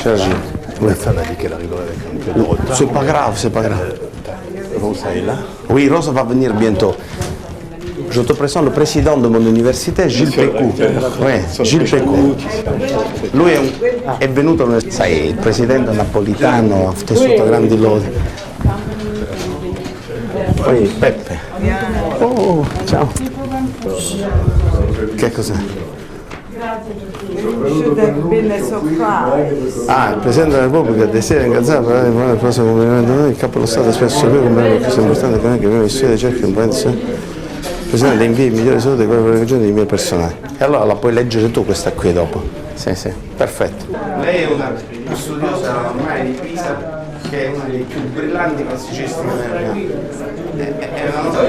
Cher Gilles. Ouais, ça m'a dit qu'elle arriverait avec un peu de retard. C'est pas grave, c'est pas grave. Rosa est là. Oui, Rosa va venir bientôt. Je te présente le président de mon université, Gilles Pécou. Oui, Gilles Pécou. Lui è venuto, sai, il presidente napolitano, ha tessuto grandi lodi. Poi Peppe. Oh, ciao. Che cos'è? Should have been a surprise. Ah, il Presidente della Repubblica desidera ringraziare per il prossimo complimento il Capo dello Stato spesso qui con me perché è importante che abbiamo studiato cerca un paese. Il Presidente le invia i migliori saluti per le ragioni dei miei personali. E allora la puoi leggere tu questa qui dopo. Sì, sì, perfetto. Lei è una studiosa ormai di Pisa che è una dei più brillanti classicisti che abbiamo. È una nota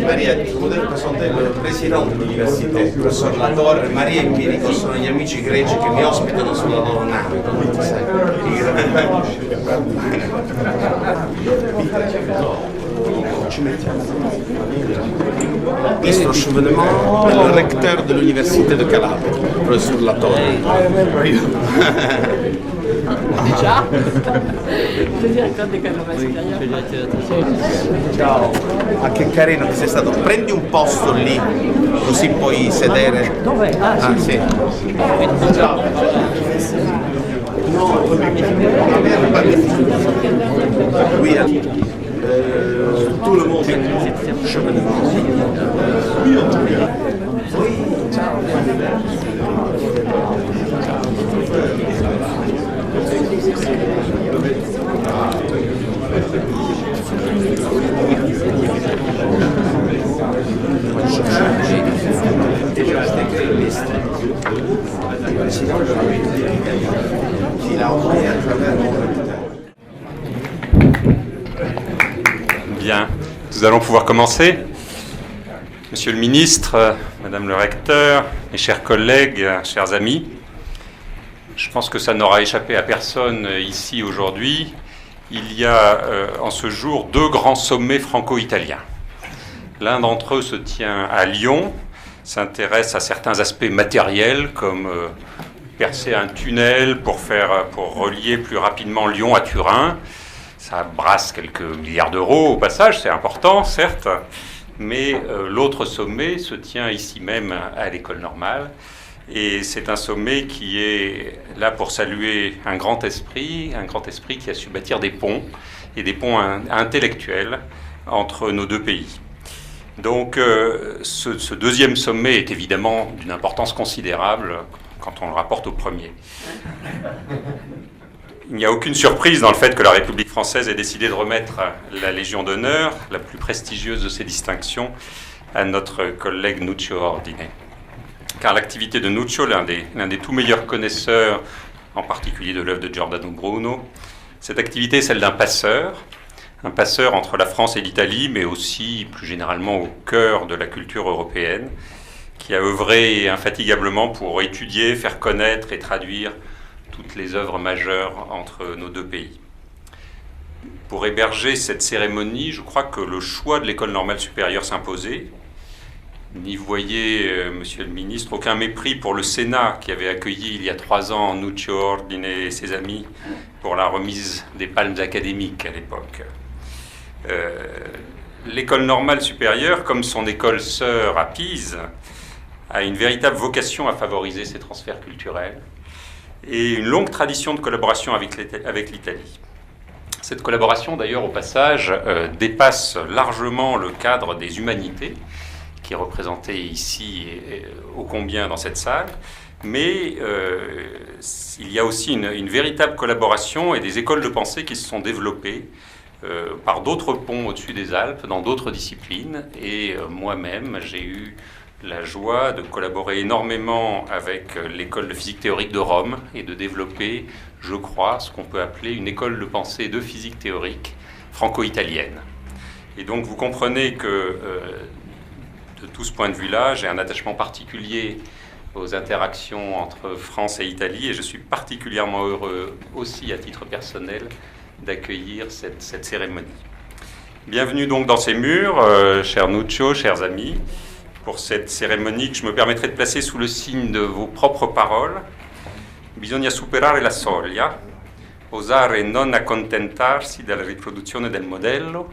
Maria, je voudrais présenter le président de l'université, il professor Latorre. Maria e Chirico sono gli amici greci che mi ospitano sulla loro nave, come ti sai. Ci mettiamo. Ministro Chevènement è il recteur de l'université de Calabria, il professor Latorre. Ciao. Le direttore dell'Economia supérieure. Ciao. Ma che carino che sei stato. Prendi un posto lì, così puoi sedere. Dov'è? Ah, sì. Ciao. Oui, tout le monde est Chevènement. Oui, ciao. Bien, nous allons pouvoir commencer. Monsieur le ministre, Madame le recteur, mes chers collègues, chers amis, je pense que ça n'aura échappé à personne ici aujourd'hui. Il y a en ce jour deux grands sommets franco-italiens. L'un d'entre eux se tient à Lyon, s'intéresse à certains aspects matériels comme percer un tunnel pour relier plus rapidement Lyon à Turin. Ça brasse quelques milliards d'euros au passage, c'est important certes, mais l'autre sommet se tient ici même à l'École normale. Et c'est un sommet qui est là pour saluer un grand esprit qui a su bâtir des ponts, et des ponts intellectuels entre nos deux pays. Donc ce deuxième sommet est évidemment d'une importance considérable quand on le rapporte au premier. Il n'y a aucune surprise dans le fait que la République française ait décidé de remettre la Légion d'honneur, la plus prestigieuse de ces distinctions, à notre collègue Nuccio Ordine. Car l'activité de Nuccio, l'un des tout meilleurs connaisseurs, en particulier de l'œuvre de Giordano Bruno, cette activité est celle d'un passeur entre la France et l'Italie, mais aussi plus généralement au cœur de la culture européenne, qui a œuvré infatigablement pour étudier, faire connaître et traduire toutes les œuvres majeures entre nos deux pays. Pour héberger cette cérémonie, je crois que le choix de l'École normale supérieure s'imposait. N'y voyez, monsieur le ministre, aucun mépris pour le Sénat qui avait accueilli il y a 3 ans Nuccio Ordine et ses amis pour la remise des palmes académiques à l'époque. L'École normale supérieure, comme son école sœur à Pise, a une véritable vocation à favoriser ces transferts culturels et une longue tradition de collaboration avec l'Italie. Cette collaboration, d'ailleurs, au passage, dépasse largement le cadre des humanités, qui est représenté ici ô combien dans cette salle, mais il y a aussi une véritable collaboration et des écoles de pensée qui se sont développées par d'autres ponts au-dessus des Alpes, dans d'autres disciplines, et moi-même, j'ai eu la joie de collaborer énormément avec l'école de physique théorique de Rome et de développer, je crois, ce qu'on peut appeler une école de pensée de physique théorique franco-italienne. Et donc vous comprenez que de tout ce point de vue-là, j'ai un attachement particulier aux interactions entre France et Italie et je suis particulièrement heureux aussi à titre personnel d'accueillir cette cérémonie. Bienvenue donc dans ces murs, cher Nuccio, chers amis. pour cette cérémonie que je me permettrai de placer sous le signe de vos propres paroles. Bisogna superare la soglia, osare non accontentarsi della riproduzione del modello,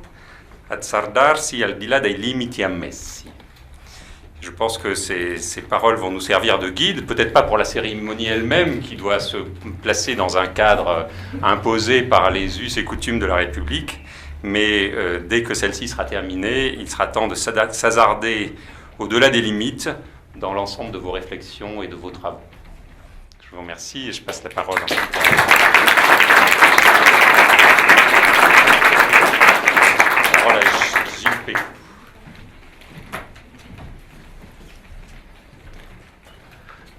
azzardarsi al di là dei limiti ammessi. Je pense que ces paroles vont nous servir de guide, peut-être pas pour la cérémonie elle-même, qui doit se placer dans un cadre imposé par les us et coutumes de la République, mais dès que celle-ci sera terminée, il sera temps de s'hasarder au-delà des limites dans l'ensemble de vos réflexions et de vos travaux. Je vous remercie et je passe la parole ensuite. La parole à Gilles Pécou.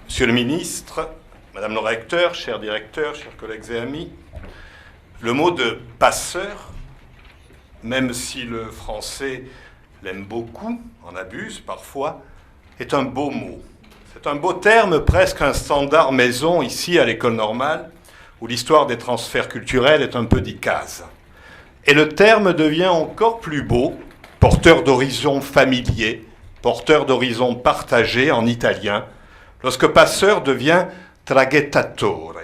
Monsieur le ministre, Madame le recteur, cher directeur, chers collègues et amis, le mot de passeur, même si le français l'aime beaucoup, en abuse parfois, est un beau mot. C'est un beau terme, presque un standard maison ici à l'école normale, où l'histoire des transferts culturels est un peu d'icase. Et le terme devient encore plus beau, porteur d'horizons familiers, porteur d'horizons partagés en italien, lorsque passeur devient traghettatore,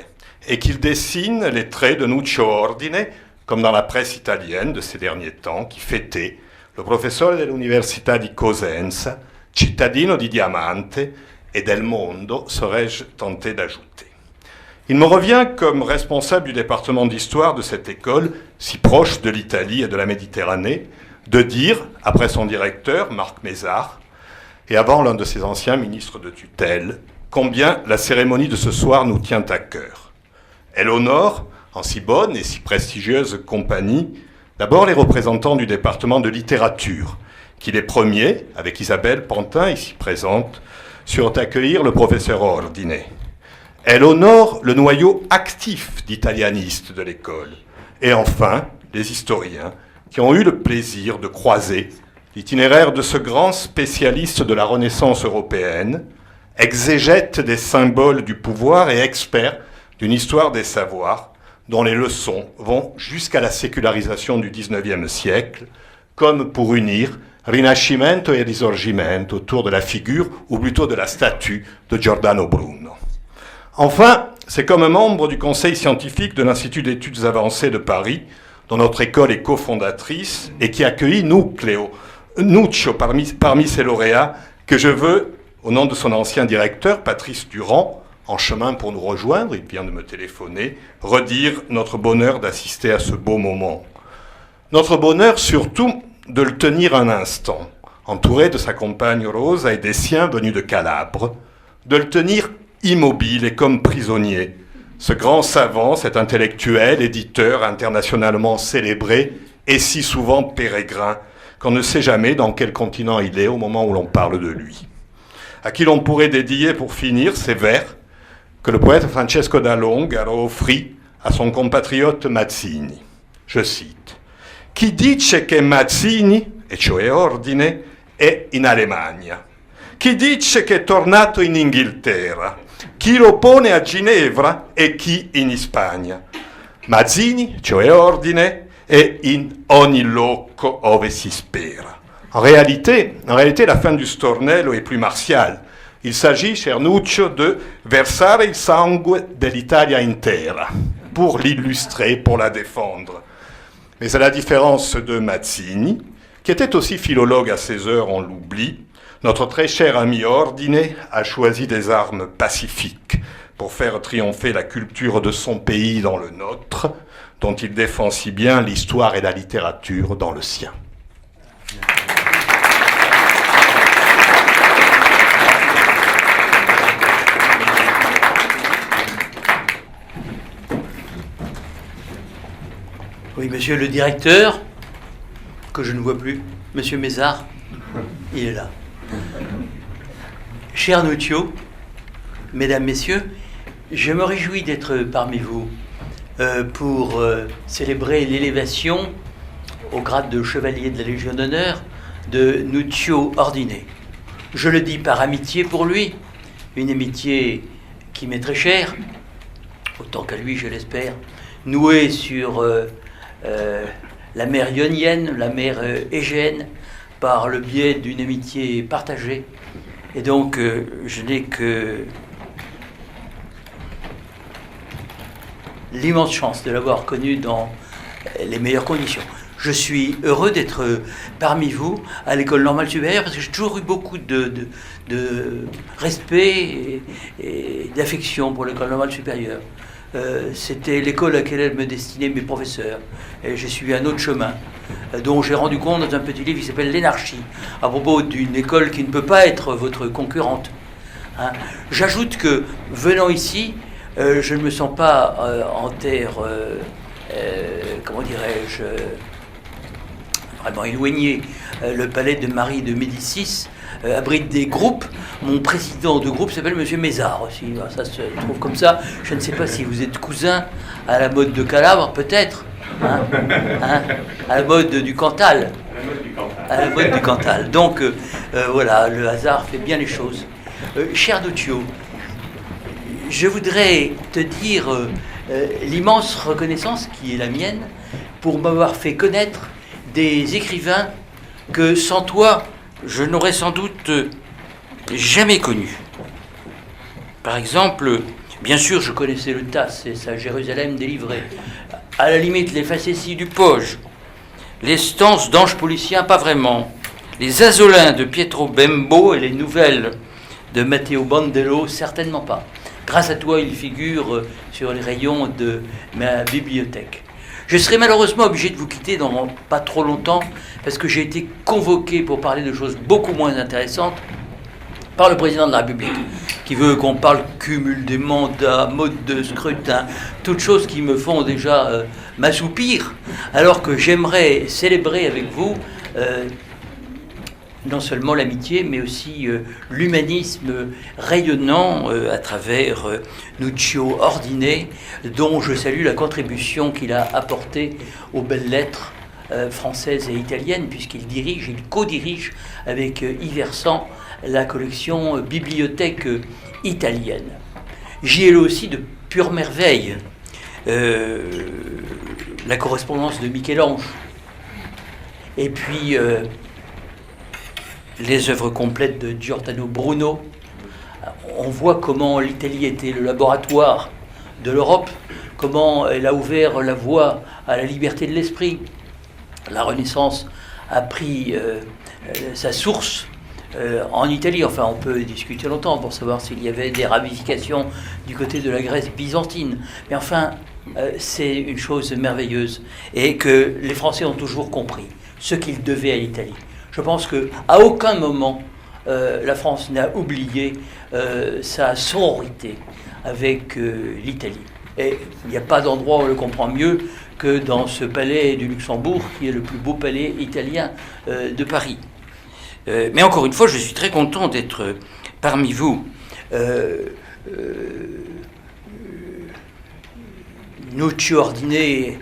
et qu'il dessine les traits de Nuccio Ordine, comme dans la presse italienne de ces derniers temps, qui fêtait le professore dell'Università di Cosenza, cittadino di Diamante et del mondo, serais-je tenté d'ajouter. Il me revient, comme responsable du département d'histoire de cette école, si proche de l'Italie et de la Méditerranée, de dire, après son directeur, Marc Mézard, et avant l'un de ses anciens ministres de tutelle, combien la cérémonie de ce soir nous tient à cœur. Elle honore, en si bonne et si prestigieuse compagnie, d'abord les représentants du département de littérature, qui les premiers, avec Isabelle Pantin, ici présente, surent accueillir le professeur Ordine. Elle honore le noyau actif d'italianistes de l'école. Et enfin, les historiens, qui ont eu le plaisir de croiser l'itinéraire de ce grand spécialiste de la Renaissance européenne, exégète des symboles du pouvoir et expert d'une histoire des savoirs, dont les leçons vont jusqu'à la sécularisation du XIXe siècle, comme pour unir Rinascimento et Risorgimento autour de la figure, ou plutôt de la statue, de Giordano Bruno. Enfin, c'est comme membre du conseil scientifique de l'Institut d'études avancées de Paris, dont notre école est cofondatrice, et qui accueillit Nuccio parmi ses lauréats, que je veux, au nom de son ancien directeur, Patrice Durand, en chemin pour nous rejoindre, il vient de me téléphoner, redire notre bonheur d'assister à ce beau moment. Notre bonheur surtout de le tenir un instant, entouré de sa compagne Rosa et des siens venus de Calabre, de le tenir immobile et comme prisonnier. Ce grand savant, cet intellectuel, éditeur internationalement célébré et si souvent pérégrin, qu'on ne sait jamais dans quel continent il est au moment où l'on parle de lui. À qui l'on pourrait dédier pour finir ces vers que le poète Francesco da Longaro offrit à son compatriote Mazzini. Je cite: Chi dice che Mazzini, e cioè Ordine, è in Alemagna? Chi dice che è tornato in Inghilterra? Chi lo pone a Ginevra e chi in Spagna? Mazzini, cioè Ordine, è in ogni loco ove si spera. En réalité, la fin du stornello est plus martiale. Il s'agit, cher Nuccio, de versare il sangue dell'Italia intera, pour l'illustrer, pour la défendre. Mais à la différence de Mazzini, qui était aussi philologue à ses heures, on l'oublie, notre très cher ami Ordine a choisi des armes pacifiques pour faire triompher la culture de son pays dans le nôtre, dont il défend si bien l'histoire et la littérature dans le sien. Oui, monsieur le directeur, que je ne vois plus, monsieur Mézard, il est là. Cher Nuccio, mesdames, messieurs, je me réjouis d'être parmi vous pour célébrer l'élévation au grade de chevalier de la Légion d'honneur de Nuccio Ordine. Je le dis par amitié pour lui, une amitié qui m'est très chère, autant qu'à lui, je l'espère, nouée sur la mer Ionienne, la mer Égéenne, par le biais d'une amitié partagée. Et donc, je n'ai que l'immense chance de l'avoir connu dans les meilleures conditions. Je suis heureux d'être parmi vous à l'École normale supérieure parce que j'ai toujours eu beaucoup de respect et d'affection pour l'École normale supérieure. C'était l'école à laquelle me destinaient mes professeurs. Et j'ai suivi un autre chemin dont j'ai rendu compte dans un petit livre qui s'appelle L'énarchie, à propos d'une école qui ne peut pas être votre concurrente. Hein. J'ajoute que, venant ici, je ne me sens pas en terre, comment dirais-je, vraiment éloigné. Le palais de Marie de Médicis abrite des groupes. Mon président de groupe s'appelle Monsieur Mézard aussi. Ça se trouve comme ça. Je ne sais pas si vous êtes cousin à la mode de Calabre, peut-être. Hein, à la mode du Cantal. À la mode du Cantal. Donc, voilà, le hasard fait bien les choses. Cher Duccio, je voudrais te dire l'immense reconnaissance qui est la mienne pour m'avoir fait connaître des écrivains que sans toi, je n'aurais sans doute jamais connus. Par exemple, bien sûr, je connaissais le Tasse et sa Jérusalem délivrée. À la limite, les facéties du Poge, les stances d'Ange Policien, pas vraiment. Les Asolins de Pietro Bembo et les nouvelles de Matteo Bandello, certainement pas. Grâce à toi, il figure sur les rayons de ma bibliothèque. Je serai malheureusement obligé de vous quitter dans pas trop longtemps parce que j'ai été convoqué pour parler de choses beaucoup moins intéressantes par le président de la République qui veut qu'on parle cumul des mandats, mode de scrutin, toutes choses qui me font déjà m'assoupir, alors que j'aimerais célébrer avec vous non seulement l'amitié, mais aussi l'humanisme rayonnant à travers Nuccio Ordine, dont je salue la contribution qu'il a apportée aux belles lettres françaises et italiennes, puisqu'il co-dirige avec Yves Hersant la collection Bibliothèque italienne. J'y ai lu aussi de pure merveille la correspondance de Michel-Ange, et puis les œuvres complètes de Giordano Bruno. On voit comment l'Italie était le laboratoire de l'Europe, comment elle a ouvert la voie à la liberté de l'esprit. La Renaissance a pris sa source en Italie. Enfin, on peut discuter longtemps pour savoir s'il y avait des ramifications du côté de la Grèce byzantine. Mais enfin, c'est une chose merveilleuse et que les Français ont toujours compris ce qu'ils devaient à l'Italie. Je pense qu'à aucun moment, la France n'a oublié sa sororité avec l'Italie. Et il n'y a pas d'endroit où on le comprend mieux que dans ce palais du Luxembourg, qui est le plus beau palais italien de Paris. Mais encore une fois, je suis très content d'être parmi vous. Nuccio Ordine,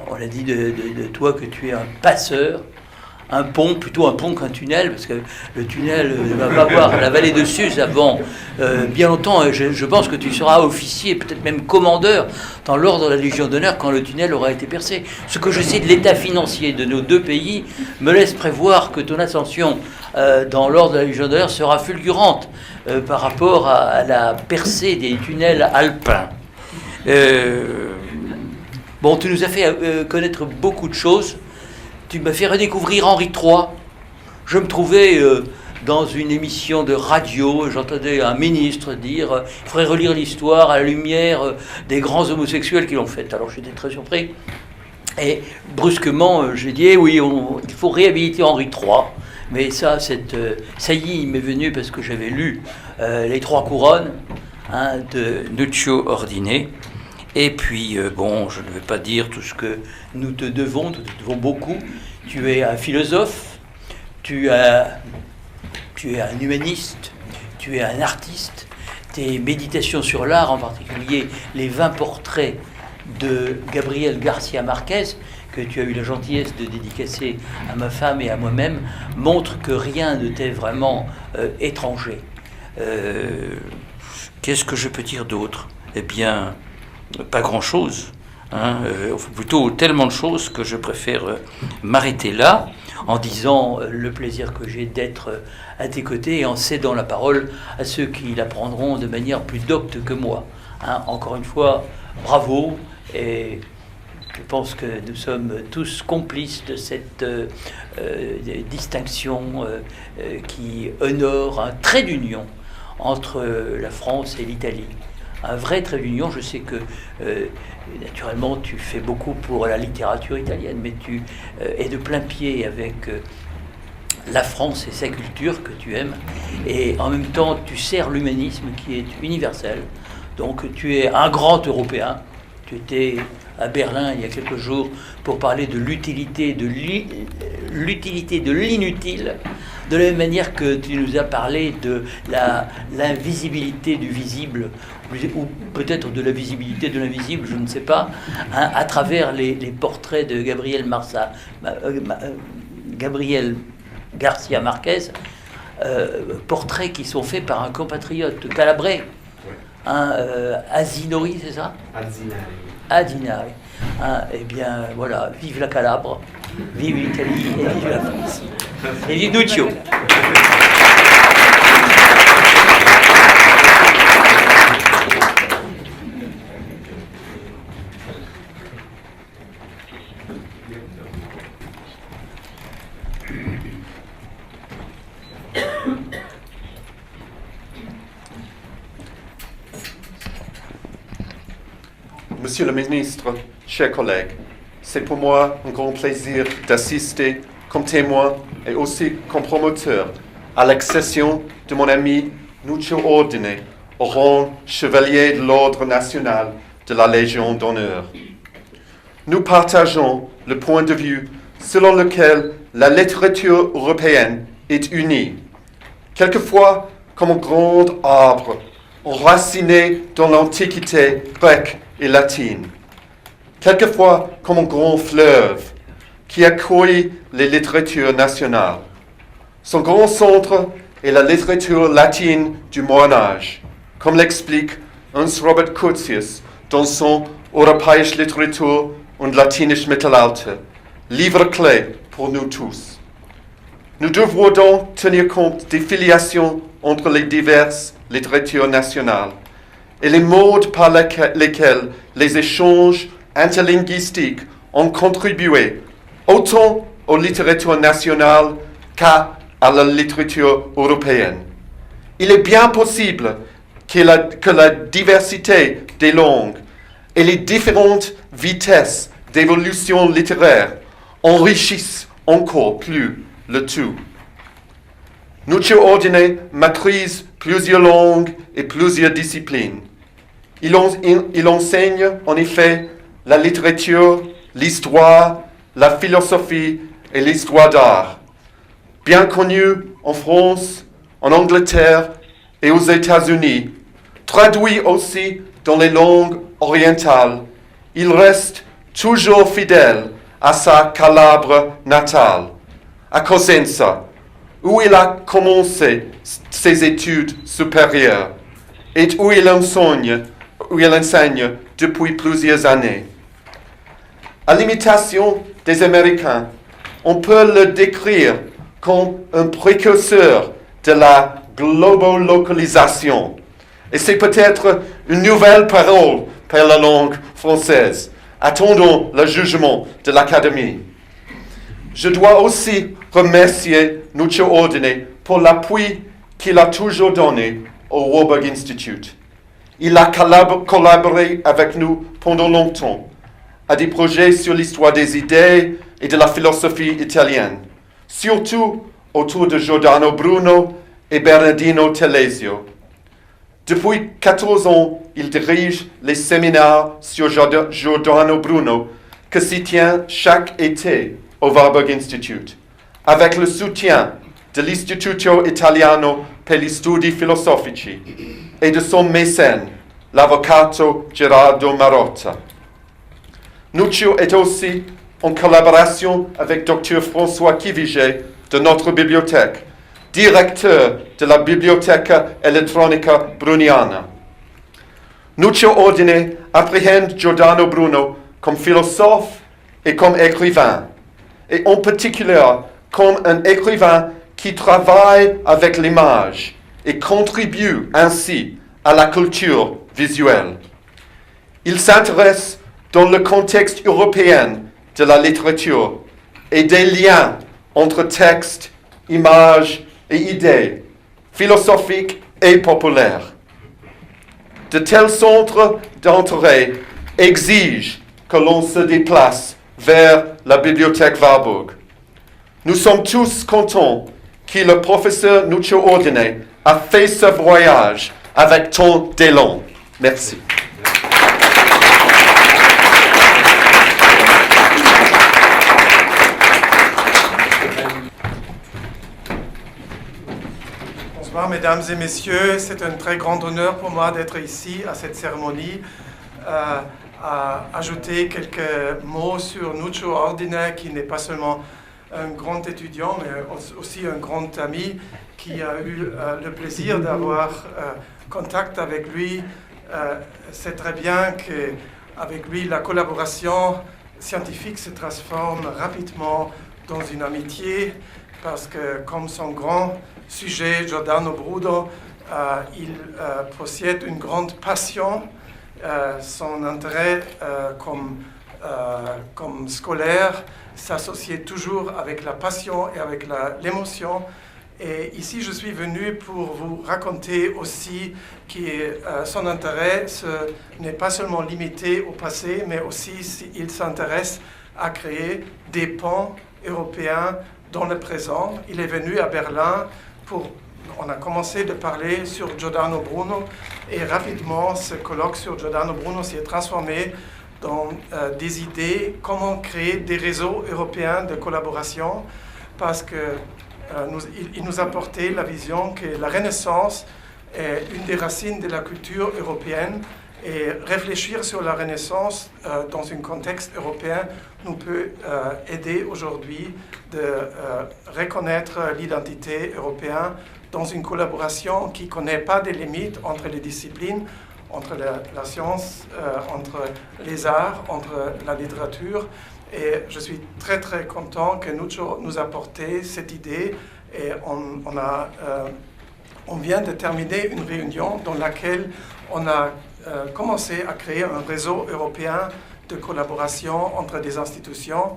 on a dit de toi que tu es un passeur. Un pont, plutôt un pont qu'un tunnel, parce que le tunnel ne va pas voir la vallée de Suse avant bien longtemps. Je pense que tu seras officier, peut-être même commandeur, dans l'ordre de la Légion d'honneur quand le tunnel aura été percé. Ce que je sais de l'état financier de nos deux pays me laisse prévoir que ton ascension dans l'ordre de la Légion d'honneur sera fulgurante par rapport à la percée des tunnels alpins. Bon, tu nous as fait connaître beaucoup de choses. Tu m'as fait redécouvrir Henri III. Je me trouvais dans une émission de radio, j'entendais un ministre dire il faudrait relire l'histoire à la lumière des grands homosexuels qui l'ont faite. Alors j'étais très surpris. Et brusquement, j'ai dit oui, il faut réhabiliter Henri III. Mais ça, ça y est, il m'est venu parce que j'avais lu Les Trois Couronnes de Nuccio Ordine. Et puis, bon, je ne vais pas dire tout ce que nous te devons beaucoup. Tu es un philosophe, tu es un humaniste, tu es un artiste. Tes méditations sur l'art, en particulier les 20 portraits de Gabriel Garcia Marquez, que tu as eu la gentillesse de dédicacer à ma femme et à moi-même, montrent que rien ne t'est vraiment étranger. Qu'est-ce que je peux dire d'autre ? Eh bien, pas grand-chose, plutôt tellement de choses que je préfère m'arrêter là. en disant le plaisir que j'ai d'être à tes côtés et en cédant la parole à ceux qui la prendront de manière plus docte que moi. Hein, encore une fois, bravo, et je pense que nous sommes tous complices de cette distinction qui honore un trait d'union entre la France et l'Italie. Un vrai trait d'union. Je sais que naturellement tu fais beaucoup pour la littérature italienne, mais tu es de plein pied avec la France et sa culture que tu aimes, et en même temps tu sers l'humanisme qui est universel. Donc tu es un grand Européen. Tu étais à Berlin il y a quelques jours pour parler de l'utilité de l'inutile, de la même manière que tu nous as parlé de l'invisibilité du visible, ou peut-être de la visibilité de l'invisible, je ne sais pas, hein, à travers les portraits de Gabriel Garcia Marquez, portraits qui sont faits par un compatriote calabrais, Asinori, c'est ça ? Adinari. Hein, eh bien, voilà, vive la Calabre, vive l'Italie et vive la France. Et vive Duccio. Monsieur le ministre, chers collègues, c'est pour moi un grand plaisir d'assister comme témoin et aussi comme promoteur à l'accession de mon ami Nuccio Ordine au rang chevalier de l'Ordre national de la Légion d'honneur. Nous partageons le point de vue selon lequel la littérature européenne est unie, quelquefois comme un grand arbre enraciné dans l'Antiquité grecque et latine, quelquefois comme un grand fleuve qui accueille les littératures nationales. Son grand centre est la littérature latine du Moyen-Âge, comme l'explique Ernst Robert Curtius dans son Europäische Literatur und latinische Mittelalter, livre clé pour nous tous. Nous devons donc tenir compte des filiations entre les diverses littératures nationales et les modes par lesquels les échanges interlinguistiques ont contribué autant aux littératures nationales qu'à la littérature européenne. Il est bien possible que la diversité des langues et les différentes vitesses d'évolution littéraire enrichissent encore plus le tout. Nuccio Ordine maîtrise plusieurs langues et plusieurs disciplines. Il enseigne en effet la littérature, l'histoire, la philosophie et l'histoire d'art. Bien connu en France, en Angleterre et aux États-Unis, traduit aussi dans les langues orientales, il reste toujours fidèle à sa Calabre natale, à Cosenza, où il a commencé ses études supérieures et où il enseigne depuis plusieurs années. À l'imitation des Américains, on peut le décrire comme un précurseur de la global-localisation. Et c'est peut-être une nouvelle parole pour la langue française. Attendons le jugement de l'Académie. Je dois aussi remercier Nuccio Ordine pour l'appui qu'il a toujours donné au Warburg Institute. Il a collaboré avec nous pendant longtemps à des projets sur l'histoire des idées et de la philosophie italienne, surtout autour de Giordano Bruno et Bernardino Telesio. Depuis 14 ans, il dirige les séminaires sur Giordano Bruno que s'y tient chaque été au Warburg Institute, avec le soutien de l'Istituto Italiano per gli Studi Filosofici et de son mécène, l'avvocato Gerardo Marotta. Nuccio est aussi en collaboration avec Dr François Kiviget de notre bibliothèque, directeur de la Biblioteca Elettronica Bruniana. Nuccio Ordine appréhende Giordano Bruno comme philosophe et comme écrivain, et en particulier comme un écrivain qui travaille avec l'image et contribue ainsi à la culture visuelle. Il s'intéresse dans le contexte européen de la littérature et des liens entre texte, images et idées, philosophiques et populaires. De tels centres d'intérêt exigent que l'on se déplace vers la bibliothèque Warburg. Nous sommes tous contents que le professeur Nuccio Ordine a fait ce voyage avec tant d'élan. Merci. Bonsoir mesdames et messieurs, c'est un très grand honneur pour moi d'être ici à cette cérémonie, à ajouter quelques mots sur Nuccio Ordine, qui n'est pas seulement un grand étudiant, mais aussi un grand ami, qui a eu le plaisir d'avoir contact avec lui. C'est très bien qu'avec lui, la collaboration scientifique se transforme rapidement dans une amitié, parce que comme son grand sujet, Giordano Bruno, il possède une grande passion. Son intérêt comme scolaire s'associait toujours avec la passion et avec l'émotion. Et ici, je suis venu pour vous raconter aussi que son intérêt n'est pas seulement limité au passé, mais aussi il s'intéresse à créer des ponts européens dans le présent. Il est venu à Berlin on a commencé de parler sur Giordano Bruno et rapidement ce colloque sur Giordano Bruno s'est transformé dans des idées, comment créer des réseaux européens de collaboration, parce qu'il nous apportait la vision que la Renaissance est une des racines de la culture européenne, et réfléchir sur la Renaissance dans un contexte européen nous peut aider aujourd'hui de reconnaître l'identité européenne dans une collaboration qui ne connaît pas de limites entre les disciplines, entre la science, entre les arts, entre la littérature. Et je suis très très content que Nuccio nous apporte cette idée. Et on vient de terminer une réunion dans laquelle on a commencé à créer un réseau européen de collaboration entre des institutions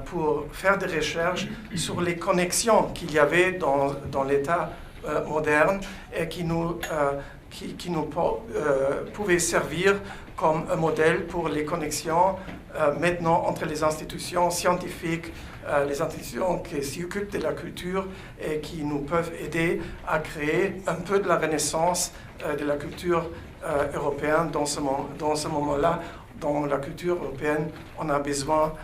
pour faire des recherches sur les connexions qu'il y avait dans l'État moderne et qui nous pouvait servir comme un modèle pour les connexions maintenant entre les institutions scientifiques, les institutions qui s'occupent de la culture et qui nous peuvent aider à créer un peu de la renaissance de la culture européenne dans ce moment-là. Dans la culture européenne, on a besoin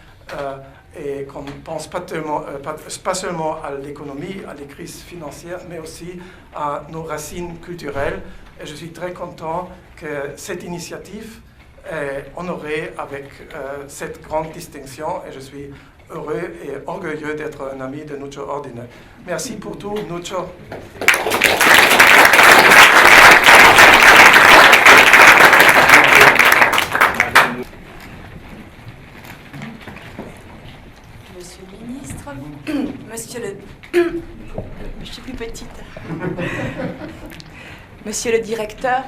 et qu'on ne pense pas seulement à l'économie, à les crises financières, mais aussi à nos racines culturelles. Et je suis très content que cette initiative est honorée avec cette grande distinction, et je suis heureux et orgueilleux d'être un ami de Nuccio Ordine. Merci pour tout, Nuccio. Monsieur le ministre, monsieur le... Je suis plus petite. Monsieur le directeur,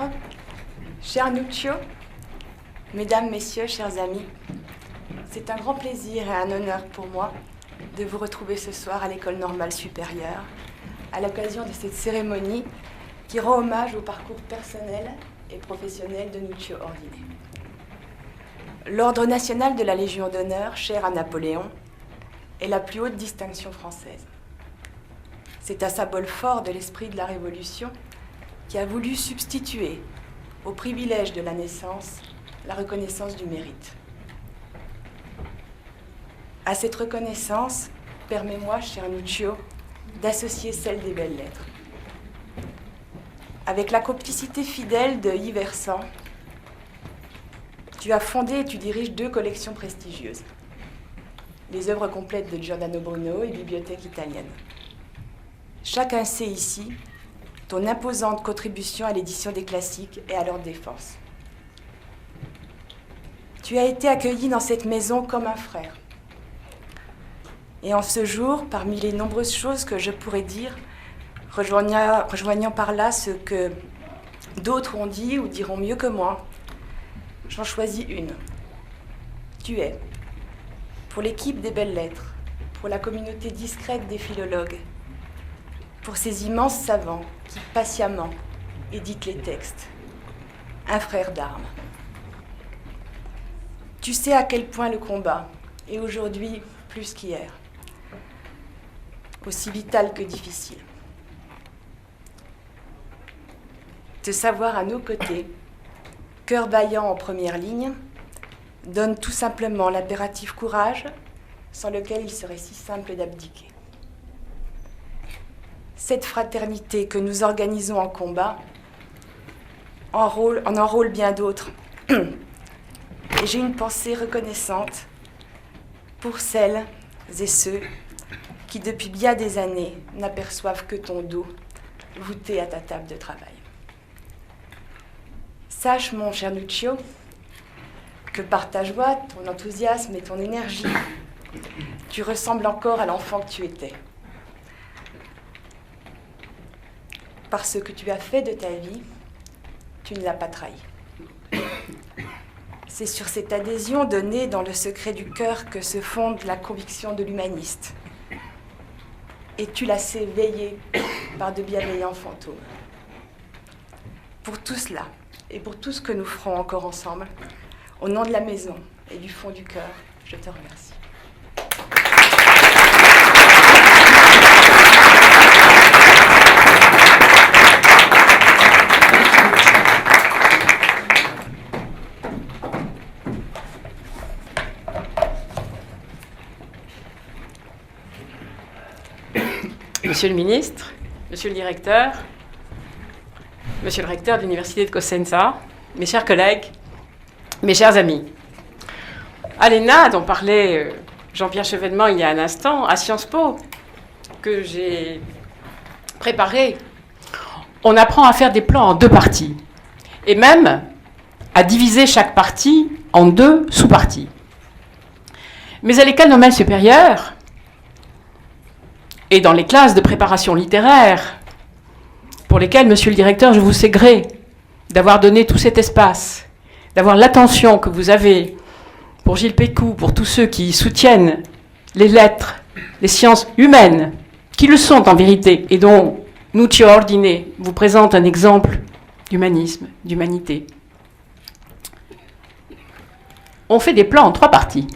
cher Nuccio, mesdames, messieurs, chers amis, c'est un grand plaisir et un honneur pour moi de vous retrouver ce soir à l'École normale supérieure, à l'occasion de cette cérémonie qui rend hommage au parcours personnel et professionnel de Nuccio Ordine. L'Ordre national de la Légion d'honneur, cher à Napoléon, est la plus haute distinction française. C'est un symbole fort de l'esprit de la Révolution qui a voulu substituer au privilège de la naissance la reconnaissance du mérite. À cette reconnaissance, permets-moi, cher Nuccio, d'associer celle des belles lettres. Avec la complicité fidèle de Yves Hersan, tu as fondé et tu diriges 2 collections prestigieuses, les œuvres complètes de Giordano Bruno et Bibliothèque italienne. Chacun sait ici ton imposante contribution à l'édition des classiques et à leur défense. Tu as été accueilli dans cette maison comme un frère. Et en ce jour, parmi les nombreuses choses que je pourrais dire, rejoignant par là ce que d'autres ont dit ou diront mieux que moi, j'en choisis une. Tu es, pour l'équipe des belles lettres, pour la communauté discrète des philologues, pour ces immenses savants qui patiemment éditent les textes, un frère d'armes. Tu sais à quel point le combat est aujourd'hui plus qu'hier, aussi vital que difficile. Te savoir à nos côtés, cœur vaillant en première ligne, donne tout simplement l'impératif courage sans lequel il serait si simple d'abdiquer. Cette fraternité que nous organisons en combat en enrôle bien d'autres. Et j'ai une pensée reconnaissante pour celles et ceux qui, depuis bien des années, n'aperçoivent que ton dos voûté à ta table de travail. Sache, mon cher Nuccio, que par ta joie, ton enthousiasme et ton énergie, tu ressembles encore à l'enfant que tu étais. Par ce que tu as fait de ta vie, tu ne l'as pas trahi. C'est sur cette adhésion donnée dans le secret du cœur que se fonde la conviction de l'humaniste. Et tu l'as sais veiller par de bienveillants fantômes. Pour tout cela, et pour tout ce que nous ferons encore ensemble, au nom de la maison et du fond du cœur, je te remercie. Monsieur le ministre, monsieur le directeur, monsieur le recteur de l'université de Cosenza, mes chers collègues, mes chers amis. À l'ENA, dont parlait Jean-Pierre Chevènement il y a un instant, à Sciences Po, que j'ai préparé, on apprend à faire des plans en 2 parties, et même à diviser chaque partie en 2 sous-parties. Mais à l'école normale supérieure, et dans les classes de préparation littéraire, pour lesquelles, monsieur le directeur, je vous sais gré d'avoir donné tout cet espace, d'avoir l'attention que vous avez pour Gilles Pécou, pour tous ceux qui soutiennent les lettres, les sciences humaines, qui le sont en vérité, et dont Nuccio Ordine vous présente un exemple d'humanisme, d'humanité. On fait des plans en 3 parties.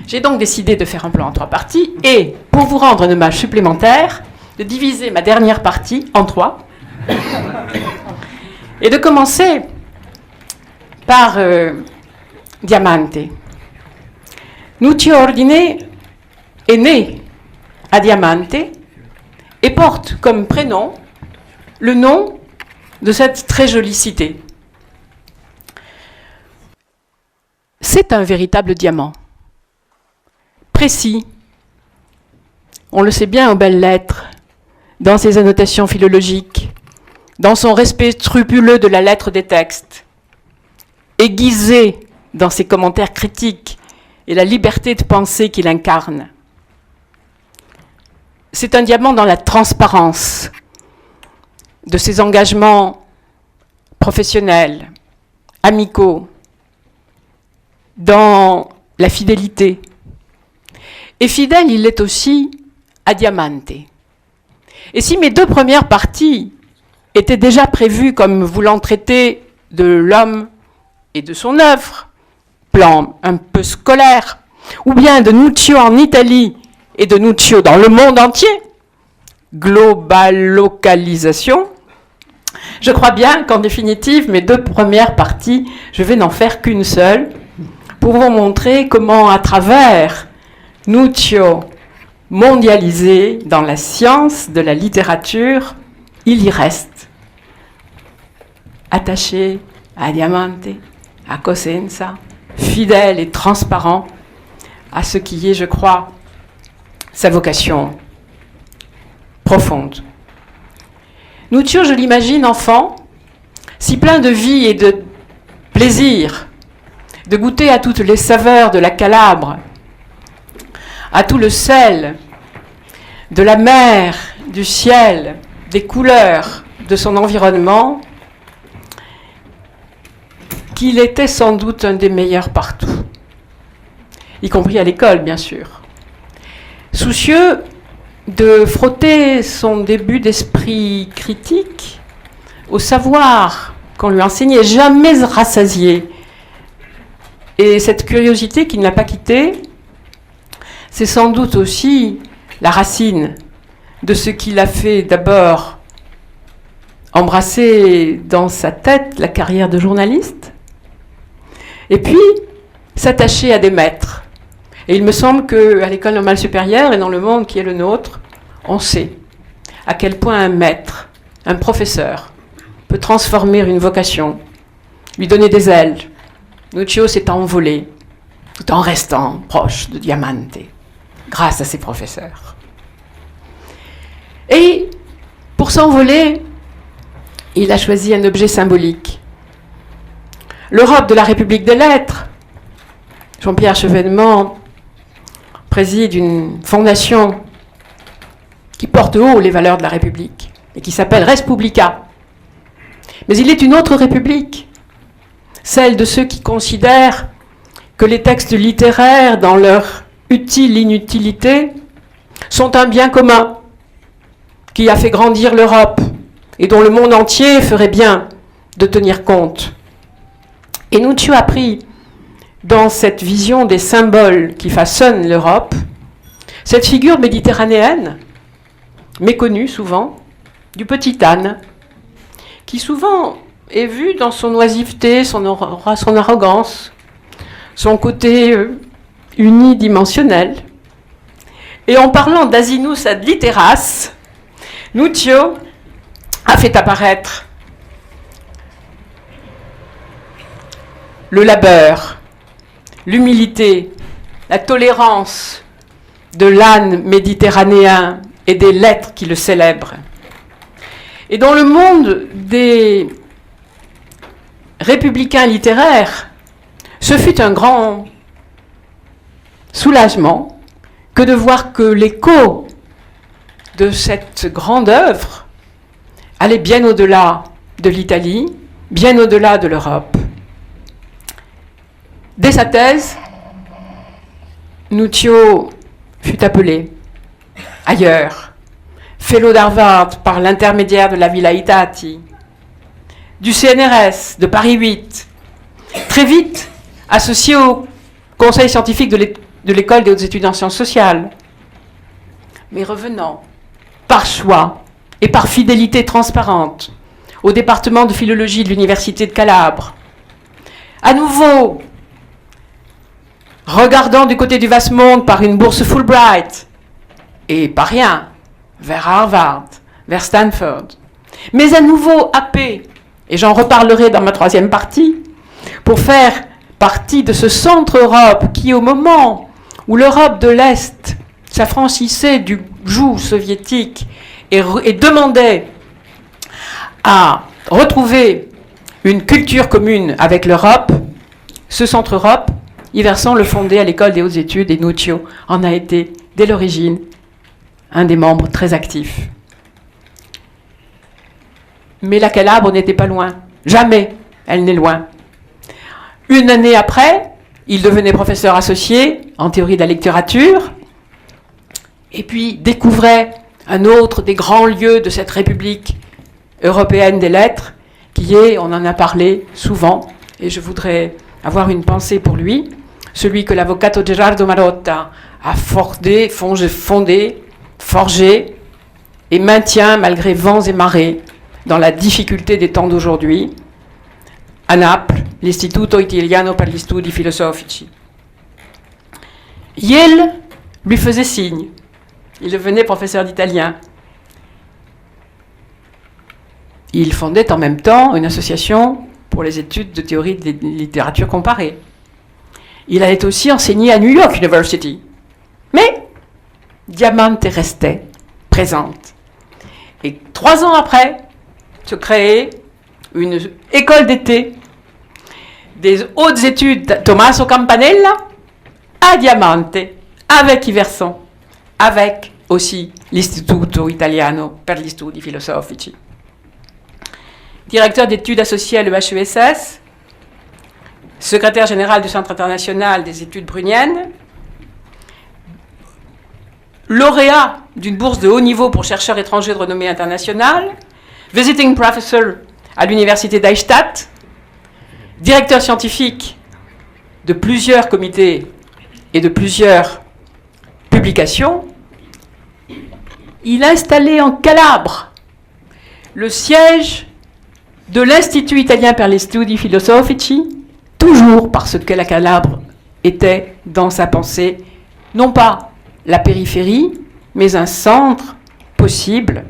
J'ai donc décidé de faire un plan en 3 parties et, pour vous rendre un hommage supplémentaire, de diviser ma dernière partie en 3 et de commencer par Diamante. Nuccio Ordine est né à Diamante et porte comme prénom le nom de cette très jolie cité. C'est un véritable diamant. Précis, on le sait bien aux belles lettres, dans ses annotations philologiques, dans son respect scrupuleux de la lettre des textes, aiguisé dans ses commentaires critiques et la liberté de pensée qu'il incarne. C'est un diamant dans la transparence de ses engagements professionnels, amicaux, dans la fidélité. Et fidèle, il l'est aussi à Diamante. Et si mes 2 premières parties étaient déjà prévues comme voulant traiter de l'homme et de son œuvre, plan un peu scolaire, ou bien de Nuccio en Italie et de Nuccio dans le monde entier, global-localisation, je crois bien qu'en définitive, mes 2 premières parties, je vais n'en faire qu'une seule, pour vous montrer comment, à travers Nuccio mondialisé dans la science de la littérature, il y reste. Attaché à Diamante, à Cosenza, fidèle et transparent à ce qui est, je crois, sa vocation profonde. Nuccio, je l'imagine enfant, si plein de vie et de plaisir, de goûter à toutes les saveurs de la Calabre, à tout le sel de la mer, du ciel, des couleurs de son environnement, qu'il était sans doute un des meilleurs partout, y compris à l'école, bien sûr. Soucieux de frotter son début d'esprit critique au savoir qu'on lui enseignait, jamais rassasié. Et cette curiosité qui ne l'a pas quitté, c'est sans doute aussi la racine de ce qui l'a fait d'abord embrasser dans sa tête la carrière de journaliste, et puis s'attacher à des maîtres. Et il me semble qu'à l'école normale supérieure et dans le monde qui est le nôtre, on sait à quel point un maître, un professeur, peut transformer une vocation, lui donner des ailes. Nuccio s'est envolé tout en restant proche de Diamante, grâce à ses professeurs. Et pour s'envoler, il a choisi un objet symbolique. L'Europe de la République des Lettres. Jean-Pierre Chevènement préside une fondation qui porte haut les valeurs de la République et qui s'appelle Respublica. Mais il est une autre République, celle de ceux qui considèrent que les textes littéraires, dans leur utile inutilité, sont un bien commun qui a fait grandir l'Europe et dont le monde entier ferait bien de tenir compte. Et Nuccio a pris, dans cette vision des symboles qui façonnent l'Europe, cette figure méditerranéenne, méconnue souvent, du petit âne, qui souvent est vu dans son oisiveté, son arrogance, son côté unidimensionnel. Et en parlant d'Asinus ad litteras, Nuccio a fait apparaître le labeur, l'humilité, la tolérance de l'âne méditerranéen et des lettres qui le célèbrent. Et dans le monde des républicains littéraires, ce fut un grand soulagement que de voir que l'écho de cette grande œuvre allait bien au-delà de l'Italie, bien au-delà de l'Europe. Dès sa thèse, Nuccio fut appelé ailleurs, fellow d'Harvard par l'intermédiaire de la Villa Itati, du CNRS, de Paris 8, très vite associé au conseil scientifique de l'école des hautes études en sciences sociales. Mais revenant, par choix et par fidélité transparente, au département de philologie de l'université de Calabre, à nouveau, regardant du côté du vaste monde par une bourse Fulbright, et pas rien, vers Harvard, vers Stanford, mais à nouveau happé, et j'en reparlerai dans ma troisième partie, pour faire partie de ce centre Europe qui, au moment où l'Europe de l'Est s'affranchissait du joug soviétique et demandait à retrouver une culture commune avec l'Europe, ce centre Europe, Iverson le fondait à l'école des hautes études et Nuccio en a été, dès l'origine, un des membres très actifs. Mais la Calabre n'était pas loin. Jamais elle n'est loin. Une année après, il devenait professeur associé en théorie de la littérature et puis découvrait un autre des grands lieux de cette République européenne des lettres qui est, on en a parlé souvent, et je voudrais avoir une pensée pour lui, celui que l'avvocato Gerardo Marotta a fondé, forgé et maintient malgré vents et marées dans la difficulté des temps d'aujourd'hui, à Naples, l'Istituto Italiano per gli Studi Filosofici. Yale lui faisait signe. Il devenait professeur d'italien. Il fondait en même temps une association pour les études de théorie de littérature comparée. Il allait aussi enseigner à New York University. Mais Diamante restait présente. Et 3 ans après, se créait une école d'été des hautes études Tommaso Campanella à Diamante, avec Iverson, avec aussi l'Istituto Italiano per gli Studi Filosofici. Directeur d'études associées à l'EHESS, secrétaire général du Centre international des études bruniennes, lauréat d'une bourse de haut niveau pour chercheurs étrangers de renommée internationale, visiting professor à l'université d'Eichstätt, directeur scientifique de plusieurs comités et de plusieurs publications. Il a installé en Calabre le siège de l'Institut italien per gli Studi Filosofici, toujours parce que la Calabre était dans sa pensée, non pas la périphérie, mais un centre possible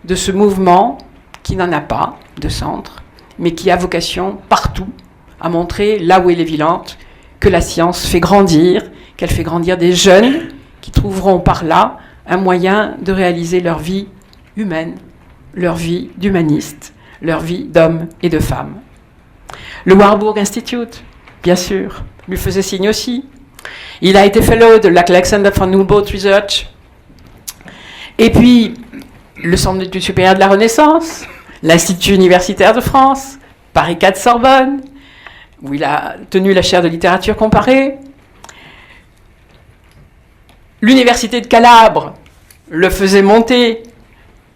de ce mouvement qui n'en a pas de centre, mais qui a vocation partout à montrer, là où elle est vivante, que la science fait grandir, qu'elle fait grandir des jeunes qui trouveront par là un moyen de réaliser leur vie humaine, leur vie d'humaniste, leur vie d'hommes et de femmes. Le Warburg Institute, bien sûr, lui faisait signe aussi. Il a été fellow de l'Alexander von Humboldt Research. Et puis, le Centre d'études supérieures de la Renaissance, l'Institut universitaire de France, Paris 4 Sorbonne, où il a tenu la chaire de littérature comparée. L'Université de Calabre le faisait monter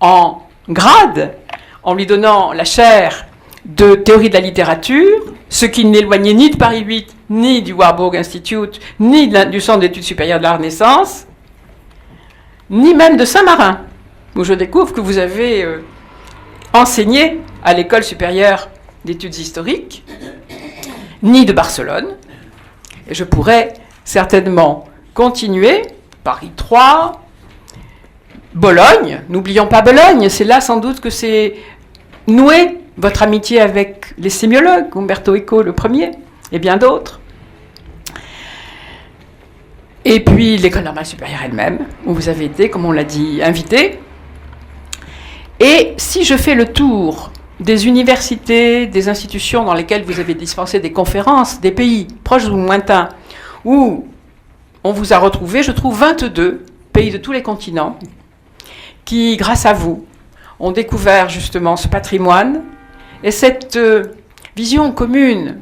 en grade en lui donnant la chaire de théorie de la littérature, ce qui ne l'éloignait ni de Paris 8, ni du Warburg Institute, ni du Centre d'études supérieures de la Renaissance, ni même de Saint-Marin, où je découvre que vous avez enseigné à l'École supérieure d'études historiques, ni de Barcelone. Et je pourrais certainement continuer, Paris 3, Bologne, n'oublions pas Bologne, c'est là sans doute que c'est noué votre amitié avec les sémiologues, Umberto Eco le premier, et bien d'autres. Et puis l'École normale supérieure elle-même, où vous avez été, comme on l'a dit, invité. Et si je fais le tour des universités, des institutions dans lesquelles vous avez dispensé des conférences, des pays proches ou lointains, où on vous a retrouvé, je trouve 22 pays de tous les continents, qui, grâce à vous, ont découvert justement ce patrimoine et cette vision commune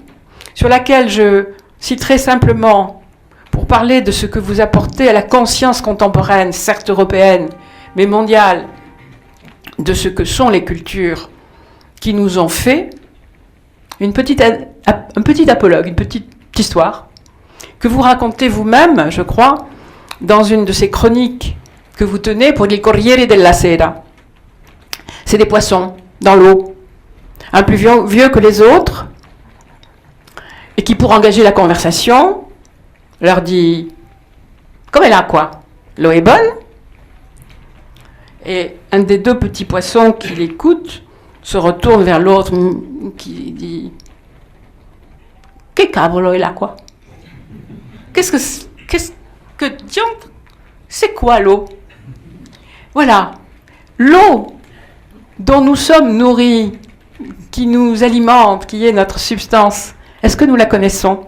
sur laquelle je citerai simplement, pour parler de ce que vous apportez à la conscience contemporaine, certes européenne, mais mondiale, de ce que sont les cultures qui nous ont fait, un petit apologue, une petite histoire, que vous racontez vous-même, je crois, dans une de ces chroniques que vous tenez pour les Corriere della Sera. C'est des poissons dans l'eau, un plus vieux que les autres, et qui, pour engager la conversation, leur dit « Comme elle a quoi? L'eau est bonne ?» Et un des deux petits poissons qui l'écoute se retourne vers l'autre qui dit « Que cavolo est là quoi? Qu'est-ce que diantre? C'est quoi l'eau ?» Voilà, l'eau dont nous sommes nourris, qui nous alimente, qui est notre substance, est-ce que nous la connaissons?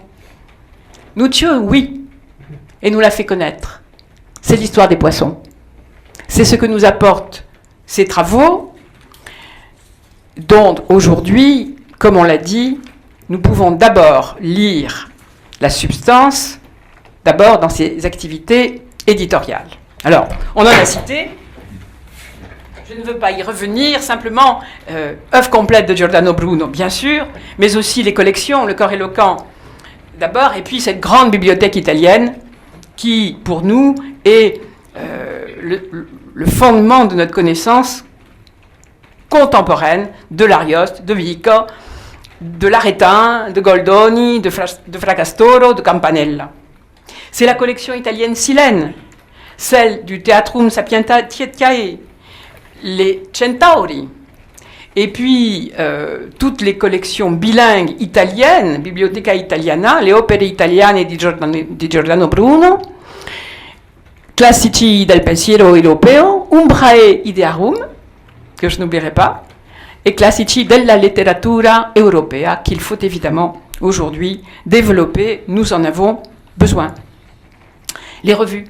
Nous, Dieu, oui, et nous la fait connaître. C'est l'histoire des poissons. C'est ce que nous apportent ces travaux, dont aujourd'hui, comme on l'a dit, nous pouvons d'abord lire la substance, d'abord dans ses activités éditoriales. Alors, on en a cité. Je ne veux pas y revenir, simplement, œuvre complète de Giordano Bruno, bien sûr, mais aussi les collections, le corps éloquent, d'abord, et puis cette grande bibliothèque italienne qui, pour nous, est le fondement de notre connaissance contemporaine de l'Arioste, de Vico, de l'Aretin, de Goldoni, de Fracastoro, de Campanella. C'est la collection italienne Silène, celle du Theatrum Sapientiae, les Centauri, et puis toutes les collections bilingues italiennes, Biblioteca Italiana, le opere italiane di Giordano Bruno, Classici del pensiero europeo, Umbrae idearum, que je n'oublierai pas, et Classici della letteratura europea, qu'il faut évidemment aujourd'hui développer, nous en avons besoin. Les revues.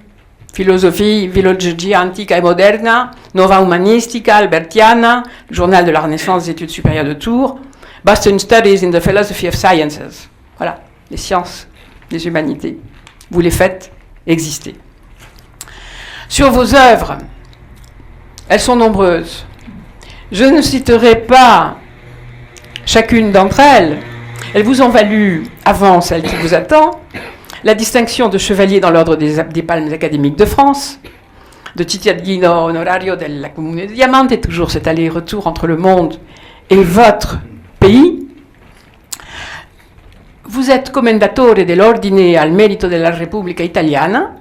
Philosophie, Filologia antica e moderna, Nova Humanistica, Albertiana, Journal de la Renaissance des études supérieures de Tours, Boston Studies in the Philosophy of Sciences. Voilà, les sciences des humanités. Vous les faites exister. Sur vos œuvres, elles sont nombreuses. Je ne citerai pas chacune d'entre elles. Elles vous ont valu, avant celle qui vous attend, la distinction de chevalier dans l'ordre des Palmes académiques de France, de cittadino onorario della Comune di Diamante, toujours cet aller-retour entre le monde et votre pays. Vous êtes commendatore dell'Ordine al Merito della Repubblica Italiana,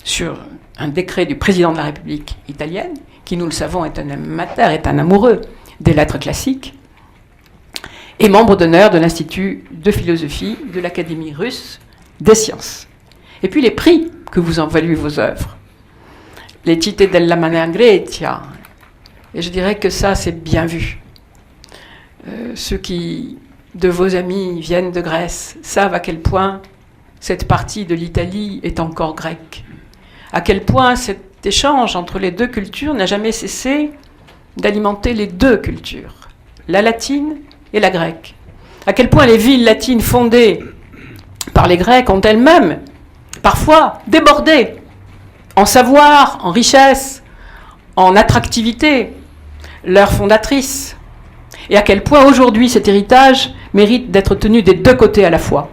sur un décret du président de la République italienne, qui, nous le savons, est un amateur, est un amoureux des lettres classiques, et membre d'honneur de l'Institut de philosophie de l'Académie russe des sciences. Et puis les prix que vous ont valu vos œuvres. Les Città della Manna Grecia. Et je dirais que ça, c'est bien vu. Ceux qui, de vos amis, viennent de Grèce, savent à quel point cette partie de l'Italie est encore grecque. À quel point cet échange entre les deux cultures n'a jamais cessé d'alimenter les deux cultures, la latine et la grecque. À quel point les villes latines fondées par les Grecs ont elles-mêmes parfois débordé en savoir, en richesse, en attractivité, leurs fondatrices. Et à quel point aujourd'hui cet héritage mérite d'être tenu des deux côtés à la fois.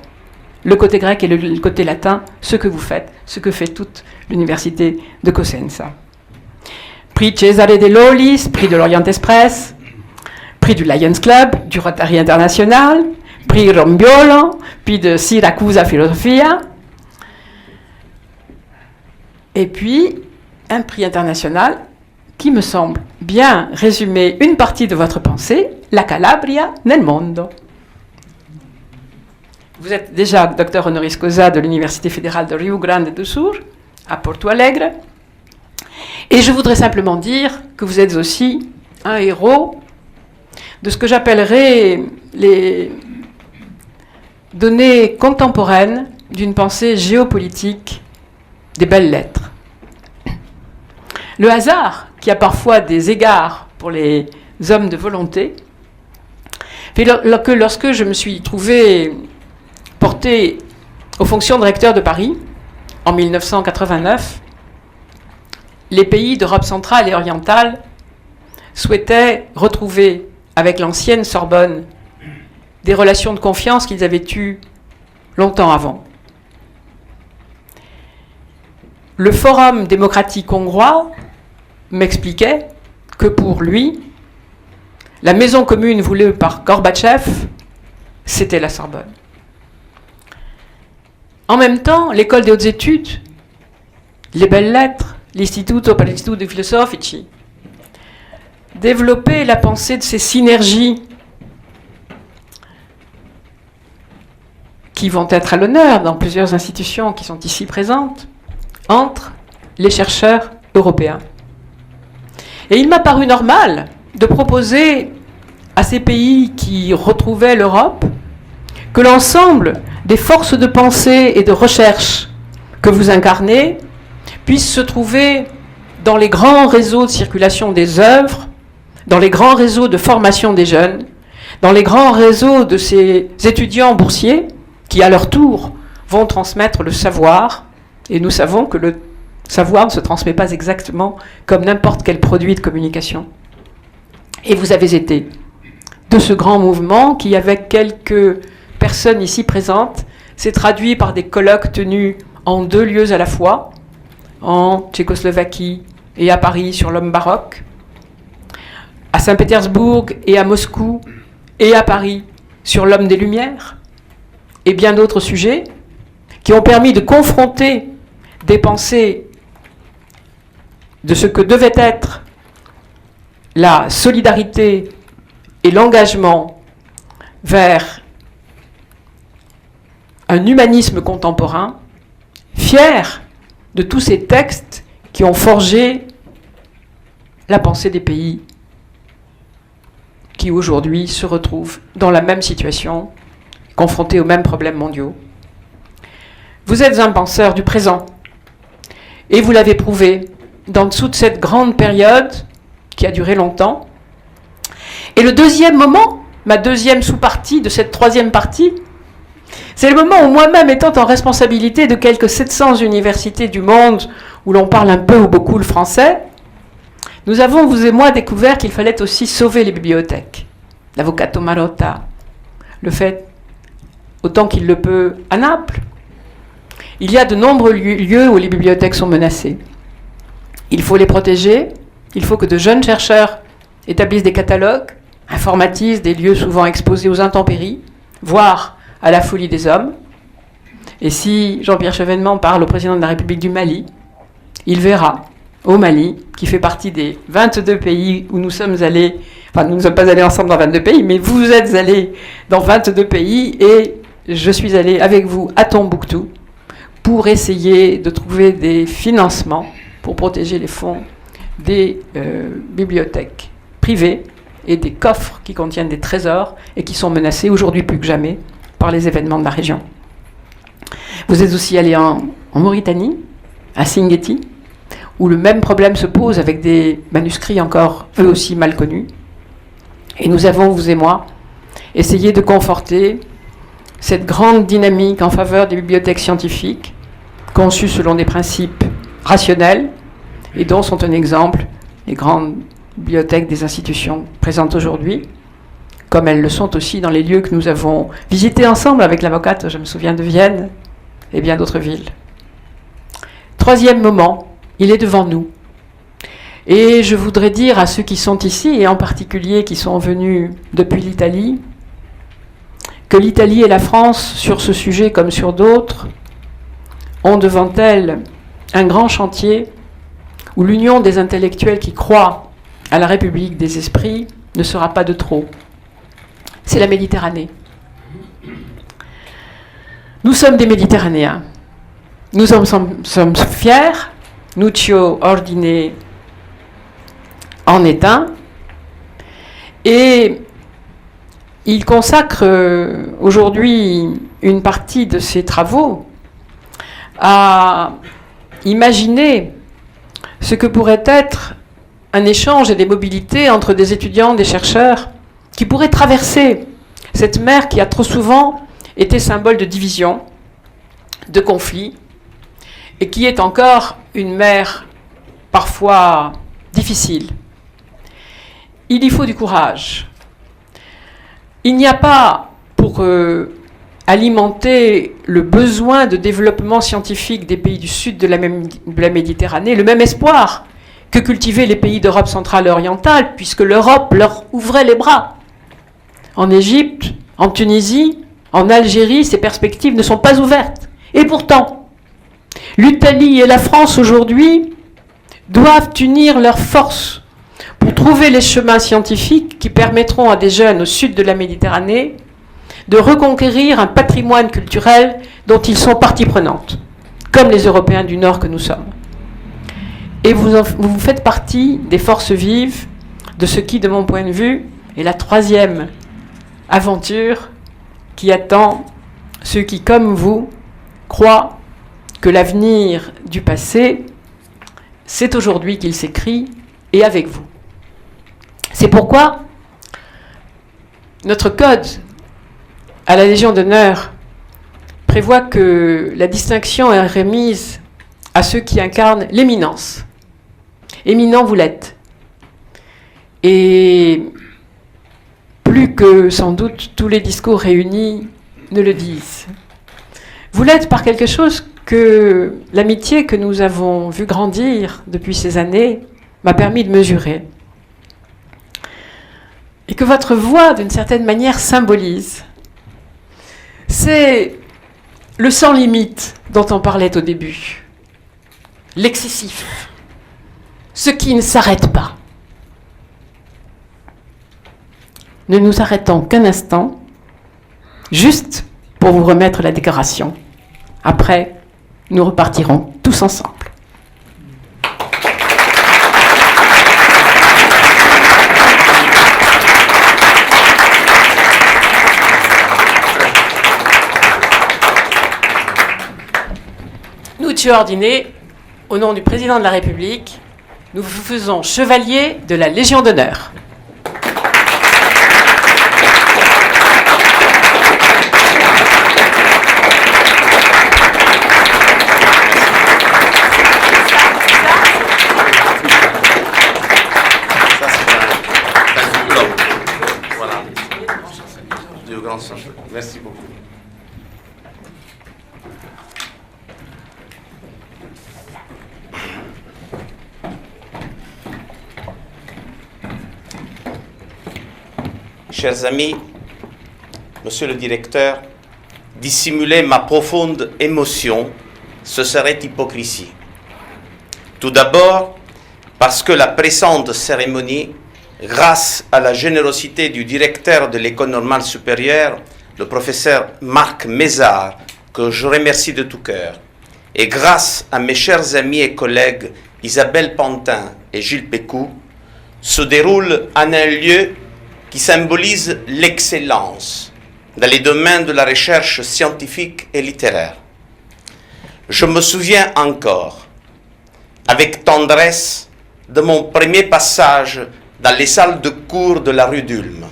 Le côté grec et le côté latin, ce que vous faites, ce que fait toute l'université de Cosenza. Prix Cesare De Lolis, prix de l'Orient Express, prix du Lions Club, du Rotary International, prix Rombiolo, prix de Siracusa Filosofia, et puis un prix international qui me semble bien résumer une partie de votre pensée, la Calabria nel mondo. Vous êtes déjà docteur honoris causa de l'Université fédérale de Rio Grande do Sul, à Porto Alegre, et je voudrais simplement dire que vous êtes aussi un héros de ce que j'appellerais les données contemporaines d'une pensée géopolitique des belles lettres. Le hasard, qui a parfois des égards pour les hommes de volonté, fait que lorsque je me suis trouvé porté aux fonctions de recteur de Paris, en 1989, les pays d'Europe centrale et orientale souhaitaient retrouver avec l'ancienne Sorbonne des relations de confiance qu'ils avaient eues longtemps avant. Le Forum démocratique hongrois m'expliquait que pour lui, la maison commune voulue par Gorbatchev, c'était la Sorbonne. En même temps, l'école des hautes études, les belles lettres, l'Istituto per gli Studi Filosofici, développaient la pensée de ces synergies qui vont être à l'honneur dans plusieurs institutions qui sont ici présentes, entre les chercheurs européens. Et il m'a paru normal de proposer à ces pays qui retrouvaient l'Europe que l'ensemble des forces de pensée et de recherche que vous incarnez puissent se trouver dans les grands réseaux de circulation des œuvres, dans les grands réseaux de formation des jeunes, dans les grands réseaux de ces étudiants boursiers qui, à leur tour, vont transmettre le savoir. Et nous savons que le savoir ne se transmet pas exactement comme n'importe quel produit de communication. Et vous avez été de ce grand mouvement qui, avec quelques personnes ici présentes, s'est traduit par des colloques tenus en 2 lieux à la fois, en Tchécoslovaquie et à Paris sur l'homme baroque, à Saint-Pétersbourg et à Moscou et à Paris sur l'homme des Lumières, et bien d'autres sujets qui ont permis de confronter des pensées de ce que devait être la solidarité et l'engagement vers un humanisme contemporain, fier de tous ces textes qui ont forgé la pensée des pays qui aujourd'hui se retrouvent dans la même situation, confrontés aux mêmes problèmes mondiaux. Vous êtes un penseur du présent, Et vous l'avez prouvé dans toute cette grande période qui a duré longtemps. Et le deuxième moment, ma deuxième sous-partie de cette troisième partie, c'est le moment où moi-même, étant en responsabilité de quelques 700 universités du monde où l'on parle un peu ou beaucoup le français, nous avons, vous et moi, découvert qu'il fallait aussi sauver les bibliothèques. L'Avvocato Marotta le fait autant qu'il le peut à Naples. Il y a de nombreux lieux où les bibliothèques sont menacées. Il faut les protéger, il faut que de jeunes chercheurs établissent des catalogues, informatisent des lieux souvent exposés aux intempéries, voire à la folie des hommes. Et si Jean-Pierre Chevènement parle au président de la République du Mali, il verra au Mali, qui fait partie des 22 pays où nous sommes allés, enfin nous ne sommes pas allés ensemble dans 22 pays, mais vous êtes allés dans 22 pays et je suis allé avec vous à Tombouctou pour essayer de trouver des financements pour protéger les fonds des bibliothèques privées et des coffres qui contiennent des trésors et qui sont menacés aujourd'hui plus que jamais par les événements de la région. Vous êtes aussi allé en Mauritanie, à Singeti, où le même problème se pose avec des manuscrits encore eux aussi mal connus. Et nous avons, vous et moi, essayé de conforter cette grande dynamique en faveur des bibliothèques scientifiques, conçues selon des principes rationnels, et dont sont un exemple les grandes bibliothèques des institutions présentes aujourd'hui, comme elles le sont aussi dans les lieux que nous avons visités ensemble avec l'avocate, je me souviens de Vienne, et bien d'autres villes. Troisième moment, il est devant nous. Et je voudrais dire à ceux qui sont ici, et en particulier qui sont venus depuis l'Italie, que l'Italie et la France, sur ce sujet comme sur d'autres, ont devant elles un grand chantier où l'union des intellectuels qui croient à la République des esprits ne sera pas de trop. C'est la Méditerranée. Nous sommes des Méditerranéens. Nous sommes fiers. Nuccio Ordine en est un. Et il consacre aujourd'hui une partie de ses travaux à imaginer ce que pourrait être un échange et des mobilités entre des étudiants, des chercheurs, qui pourraient traverser cette mer qui a trop souvent été symbole de division, de conflit, et qui est encore une mer parfois difficile. Il y faut du courage. Il n'y a pas, pour alimenter le besoin de développement scientifique des pays du sud de la Méditerranée, le même espoir que cultivaient les pays d'Europe centrale et orientale, puisque l'Europe leur ouvrait les bras. En Égypte, en Tunisie, en Algérie, ces perspectives ne sont pas ouvertes. Et pourtant, l'Italie et la France aujourd'hui doivent unir leurs forces pour trouver les chemins scientifiques qui permettront à des jeunes au sud de la Méditerranée de reconquérir un patrimoine culturel dont ils sont partie prenante, comme les Européens du Nord que nous sommes. Et vous faites partie des forces vives de ce qui, de mon point de vue, est la troisième aventure qui attend ceux qui, comme vous, croient que l'avenir du passé, c'est aujourd'hui qu'il s'écrit, et avec vous. C'est pourquoi notre code à la Légion d'honneur prévoit que la distinction est remise à ceux qui incarnent l'éminence. Éminent, vous l'êtes. Et plus que sans doute tous les discours réunis ne le disent. Vous l'êtes par quelque chose que l'amitié que nous avons vu grandir depuis ces années m'a permis de mesurer. Et que votre voix, d'une certaine manière, symbolise. C'est le sans limite dont on parlait au début. L'excessif. Ce qui ne s'arrête pas. Ne nous arrêtons qu'un instant, juste pour vous remettre la décoration. Après, nous repartirons tous ensemble. Nuccio Ordine, au nom du Président de la République, nous vous faisons chevalier de la Légion d'honneur. Merci beaucoup. Chers amis, Monsieur le Directeur, dissimuler ma profonde émotion, ce serait hypocrisie. Tout d'abord, parce que la présente cérémonie, grâce à la générosité du directeur de l'École normale supérieure, le professeur Marc Mézard, que je remercie de tout cœur, et grâce à mes chers amis et collègues Isabelle Pantin et Gilles Pécou, se déroule en un lieu qui symbolise l'excellence dans les domaines de la recherche scientifique et littéraire. Je me souviens encore, avec tendresse, de mon premier passage dans les salles de cours de la rue d'Ulm,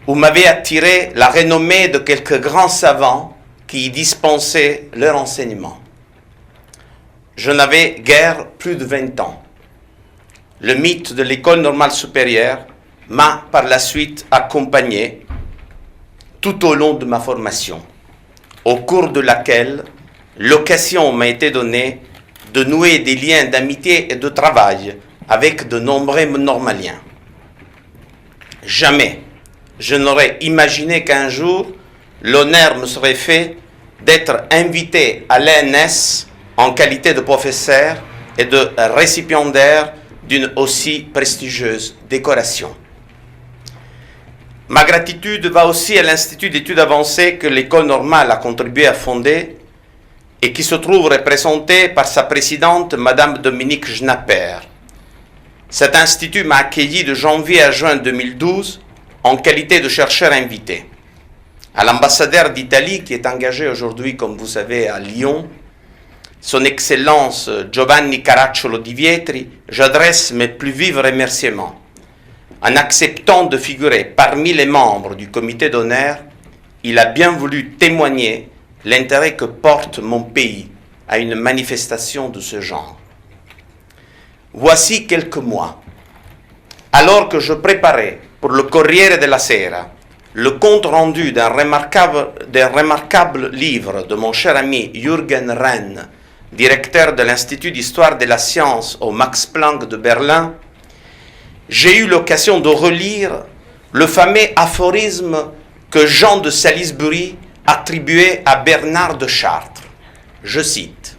où m'avait attiré la renommée de quelques grands savants qui y dispensaient leur enseignement. Je n'avais guère plus de 20 ans. Le mythe de l'École normale supérieure m'a par la suite accompagné tout au long de ma formation, au cours de laquelle l'occasion m'a été donnée de nouer des liens d'amitié et de travail avec de nombreux normaliens. Jamais je n'aurais imaginé qu'un jour l'honneur me serait fait d'être invité à l'ENS en qualité de professeur et de récipiendaire d'une aussi prestigieuse décoration. Ma gratitude va aussi à l'Institut d'études avancées que l'École normale a contribué à fonder et qui se trouve représenté par sa présidente, Madame Dominique Schnapper. Cet institut m'a accueilli de janvier à juin 2012 en qualité de chercheur invité. À l'ambassadeur d'Italie, qui est engagé aujourd'hui, comme vous savez, à Lyon, Son Excellence Giovanni Caracciolo di Vietri, j'adresse mes plus vifs remerciements. En acceptant de figurer parmi les membres du comité d'honneur, il a bien voulu témoigner l'intérêt que porte mon pays à une manifestation de ce genre. Voici quelques mois, alors que je préparais pour le Corriere della Sera le compte rendu d'un remarquable livre de mon cher ami Jürgen Renn, directeur de l'Institut d'histoire de la science au Max Planck de Berlin, j'ai eu l'occasion de relire le fameux aphorisme que Jean de Salisbury attribuait à Bernard de Chartres. Je cite: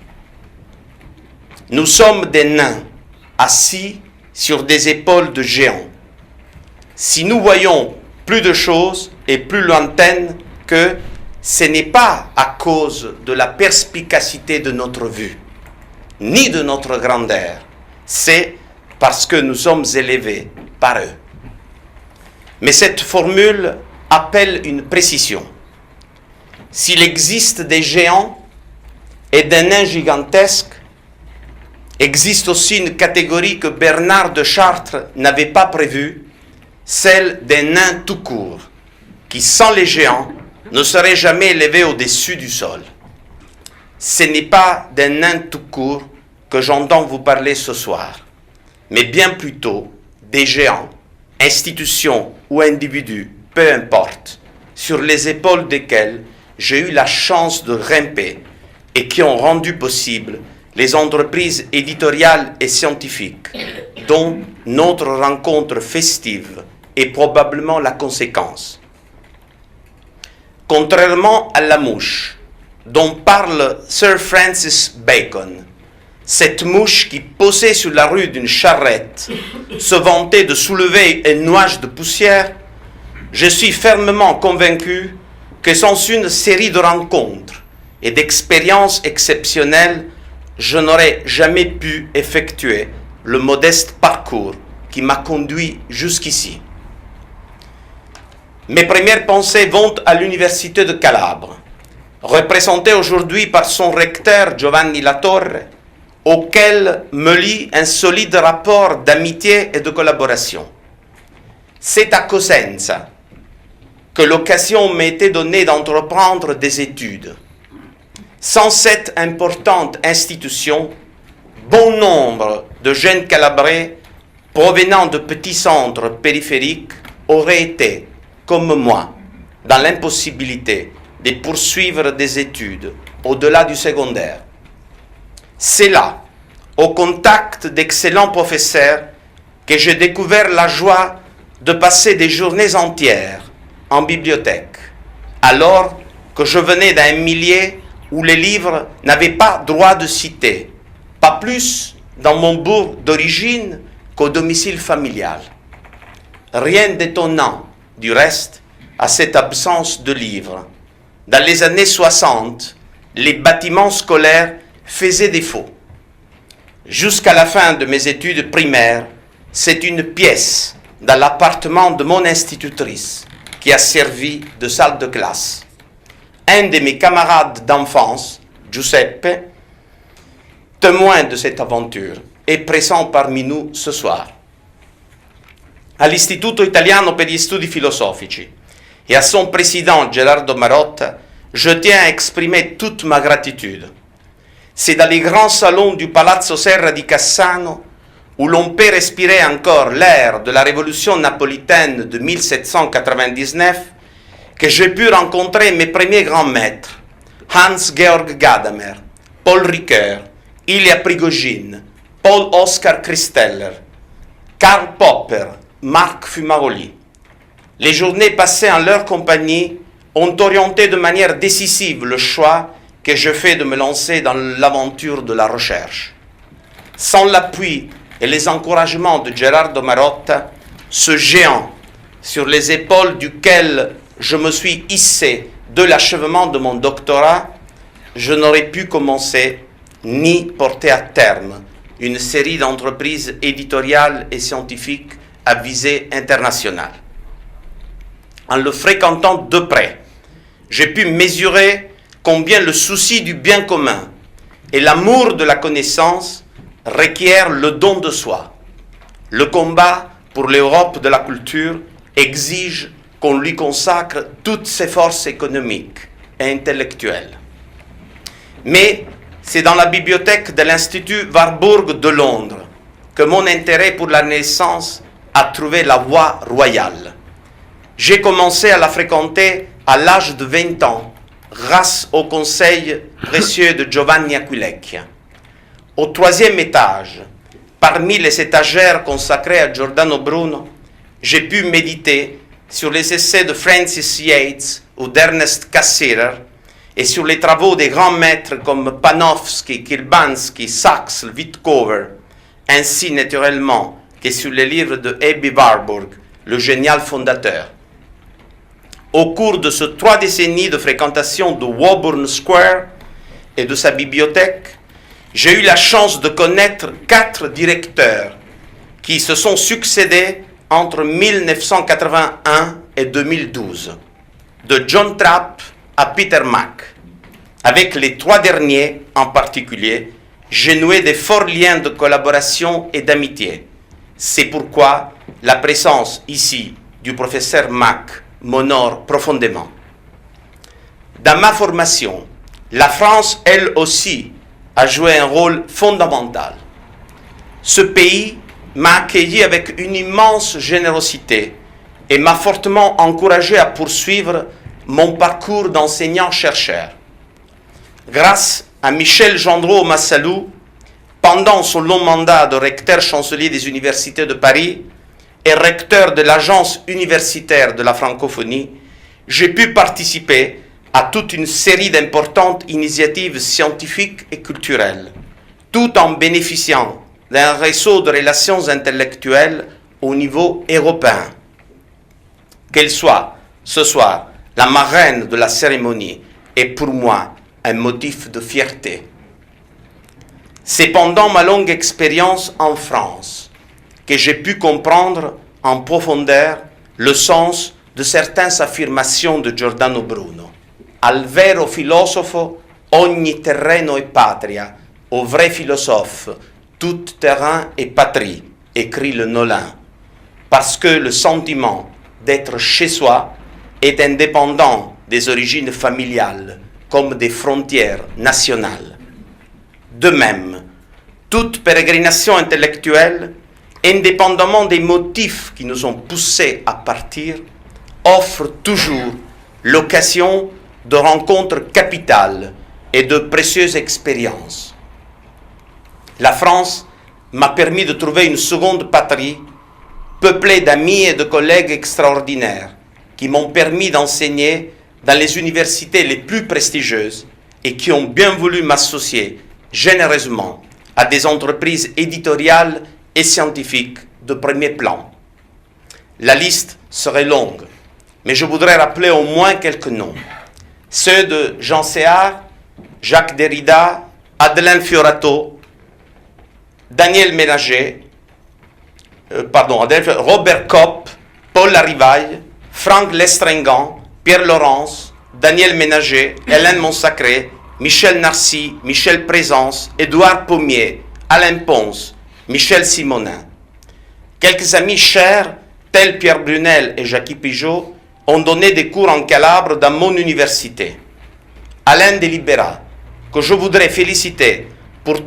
« Nous sommes des nains assis sur des épaules de géants. Si nous voyons plus de choses et plus lointaines que ce n'est pas à cause de la perspicacité de notre vue, ni de notre grandeur, c'est parce que nous sommes élevés par eux. » Mais cette formule appelle une précision. S'il existe des géants et des nains gigantesques, existe aussi une catégorie que Bernard de Chartres n'avait pas prévue, celle des nains tout court, qui sans les géants ne seraient jamais élevés au-dessus du sol. Ce n'est pas des nains tout court que j'entends vous parler ce soir, mais bien plutôt des géants, institutions ou individus, peu importe, sur les épaules desquels j'ai eu la chance de grimper et qui ont rendu possible les entreprises éditoriales et scientifiques, dont notre rencontre festive est probablement la conséquence. Contrairement à la mouche, dont parle Sir Francis Bacon, cette mouche qui, posée sur la rue d'une charrette, se vantait de soulever un nuage de poussière, je suis fermement convaincu que sans une série de rencontres et d'expériences exceptionnelles, je n'aurais jamais pu effectuer le modeste parcours qui m'a conduit jusqu'ici. Mes premières pensées vont à l'Université de Calabre, représentée aujourd'hui par son recteur Giovanni Latorre auquel me lie un solide rapport d'amitié et de collaboration. C'est à Cosenza que l'occasion m'a été donnée d'entreprendre des études. Sans cette importante institution, bon nombre de jeunes Calabrais provenant de petits centres périphériques auraient été, comme moi, dans l'impossibilité de poursuivre des études au-delà du secondaire. C'est là, au contact d'excellents professeurs, que j'ai découvert la joie de passer des journées entières en bibliothèque, alors que je venais d'un milieu où les livres n'avaient pas droit de citer, pas plus dans mon bourg d'origine qu'au domicile familial. Rien d'étonnant, du reste, à cette absence de livres. Dans les années 60, les bâtiments scolaires faisaient défaut. Jusqu'à la fin de mes études primaires, c'est une pièce dans l'appartement de mon institutrice qui a servi de salle de classe. Un de mes camarades d'enfance, Giuseppe, témoin de cette aventure, est présent parmi nous ce soir. All'Istituto Italiano per gli Studi Filosofici et à son président Gerardo Marotta, je tiens à exprimer toute ma gratitude. C'est dans les grands salons du Palazzo Serra di Cassano, où l'on peut respirer encore l'air de la révolution napolitaine de 1799, que j'ai pu rencontrer mes premiers grands maîtres, Hans-Georg Gadamer, Paul Ricoeur, Ilya Prigogine, Paul Oskar Christeller, Karl Popper, Marc Fumaroli. Les journées passées en leur compagnie ont orienté de manière décisive le choix que je fais de me lancer dans l'aventure de la recherche. Sans l'appui et les encouragements de Gerardo Marotta, ce géant sur les épaules duquel je me suis hissé de l'achèvement de mon doctorat, je n'aurais pu commencer ni porter à terme une série d'entreprises éditoriales et scientifiques à visée internationale. En le fréquentant de près, j'ai pu mesurer combien le souci du bien commun et l'amour de la connaissance requièrent le don de soi. Le combat pour l'Europe de la culture exige qu'on lui consacre toutes ses forces économiques et intellectuelles. Mais c'est dans la bibliothèque de l'Institut Warburg de Londres que mon intérêt pour la Renaissance a trouvé la voie royale. J'ai commencé à la fréquenter à l'âge de 20 ans, grâce au conseil précieux de Giovanni Aquilecchia. Au 3e étage, parmi les étagères consacrées à Giordano Bruno, j'ai pu méditer sur les essais de Francis Yates ou d'Ernest Cassirer et sur les travaux des grands maîtres comme Panofsky, Kirbansky, Sachs, Wittkower, ainsi naturellement que sur les livres de Ebbe Warburg, le génial fondateur. Au cours de ces 3 décennies de fréquentation de Woburn Square et de sa bibliothèque, j'ai eu la chance de connaître 4 directeurs qui se sont succédés entre 1981 et 2012, de John Trapp à Peter Mack. Avec les 3 derniers en particulier, j'ai noué de forts liens de collaboration et d'amitié. C'est pourquoi la présence ici du professeur Mack m'honore profondément. Dans ma formation, la France, elle aussi, a joué un rôle fondamental. Ce pays m'a accueilli avec une immense générosité et m'a fortement encouragé à poursuivre mon parcours d'enseignant-chercheur. Grâce à Michel Gendreau-Massalou, pendant son long mandat de recteur chancelier des universités de Paris et recteur de l'Agence universitaire de la francophonie, j'ai pu participer à toute une série d'importantes initiatives scientifiques et culturelles, tout en bénéficiant d'un réseau de relations intellectuelles au niveau européen. Qu'elle soit, ce soir, la marraine de la cérémonie est pour moi un motif de fierté. C'est pendant ma longue expérience en France que j'ai pu comprendre en profondeur le sens de certaines affirmations de Giordano Bruno. Al vero filosofo ogni terreno è patria, aux vrais philosophes, tout terrain et patrie, écrit le Nolin, parce que le sentiment d'être chez soi est indépendant des origines familiales comme des frontières nationales. De même, toute pérégrination intellectuelle, indépendamment des motifs qui nous ont poussés à partir, offre toujours l'occasion de rencontres capitales et de précieuses expériences. La France m'a permis de trouver une seconde patrie, peuplée d'amis et de collègues extraordinaires, qui m'ont permis d'enseigner dans les universités les plus prestigieuses et qui ont bien voulu m'associer généreusement à des entreprises éditoriales et scientifiques de premier plan. La liste serait longue, mais je voudrais rappeler au moins quelques noms. Ceux de Jean Séard, Jacques Derrida, Madeleine Fiorato, Daniel Ménager, Robert Kopp, Paul Larivaille, Franck Lestringant, Pierre Laurence, Daniel Ménager, Hélène Monsacré, Michel Narcy, Michel Présence, Édouard Pommier, Alain Ponce, Michel Simonin. Quelques amis chers, tels Pierre Brunel et Jackie Pigeot, ont donné des cours en Calabre dans mon université. Alain Delibera, que je voudrais féliciter pour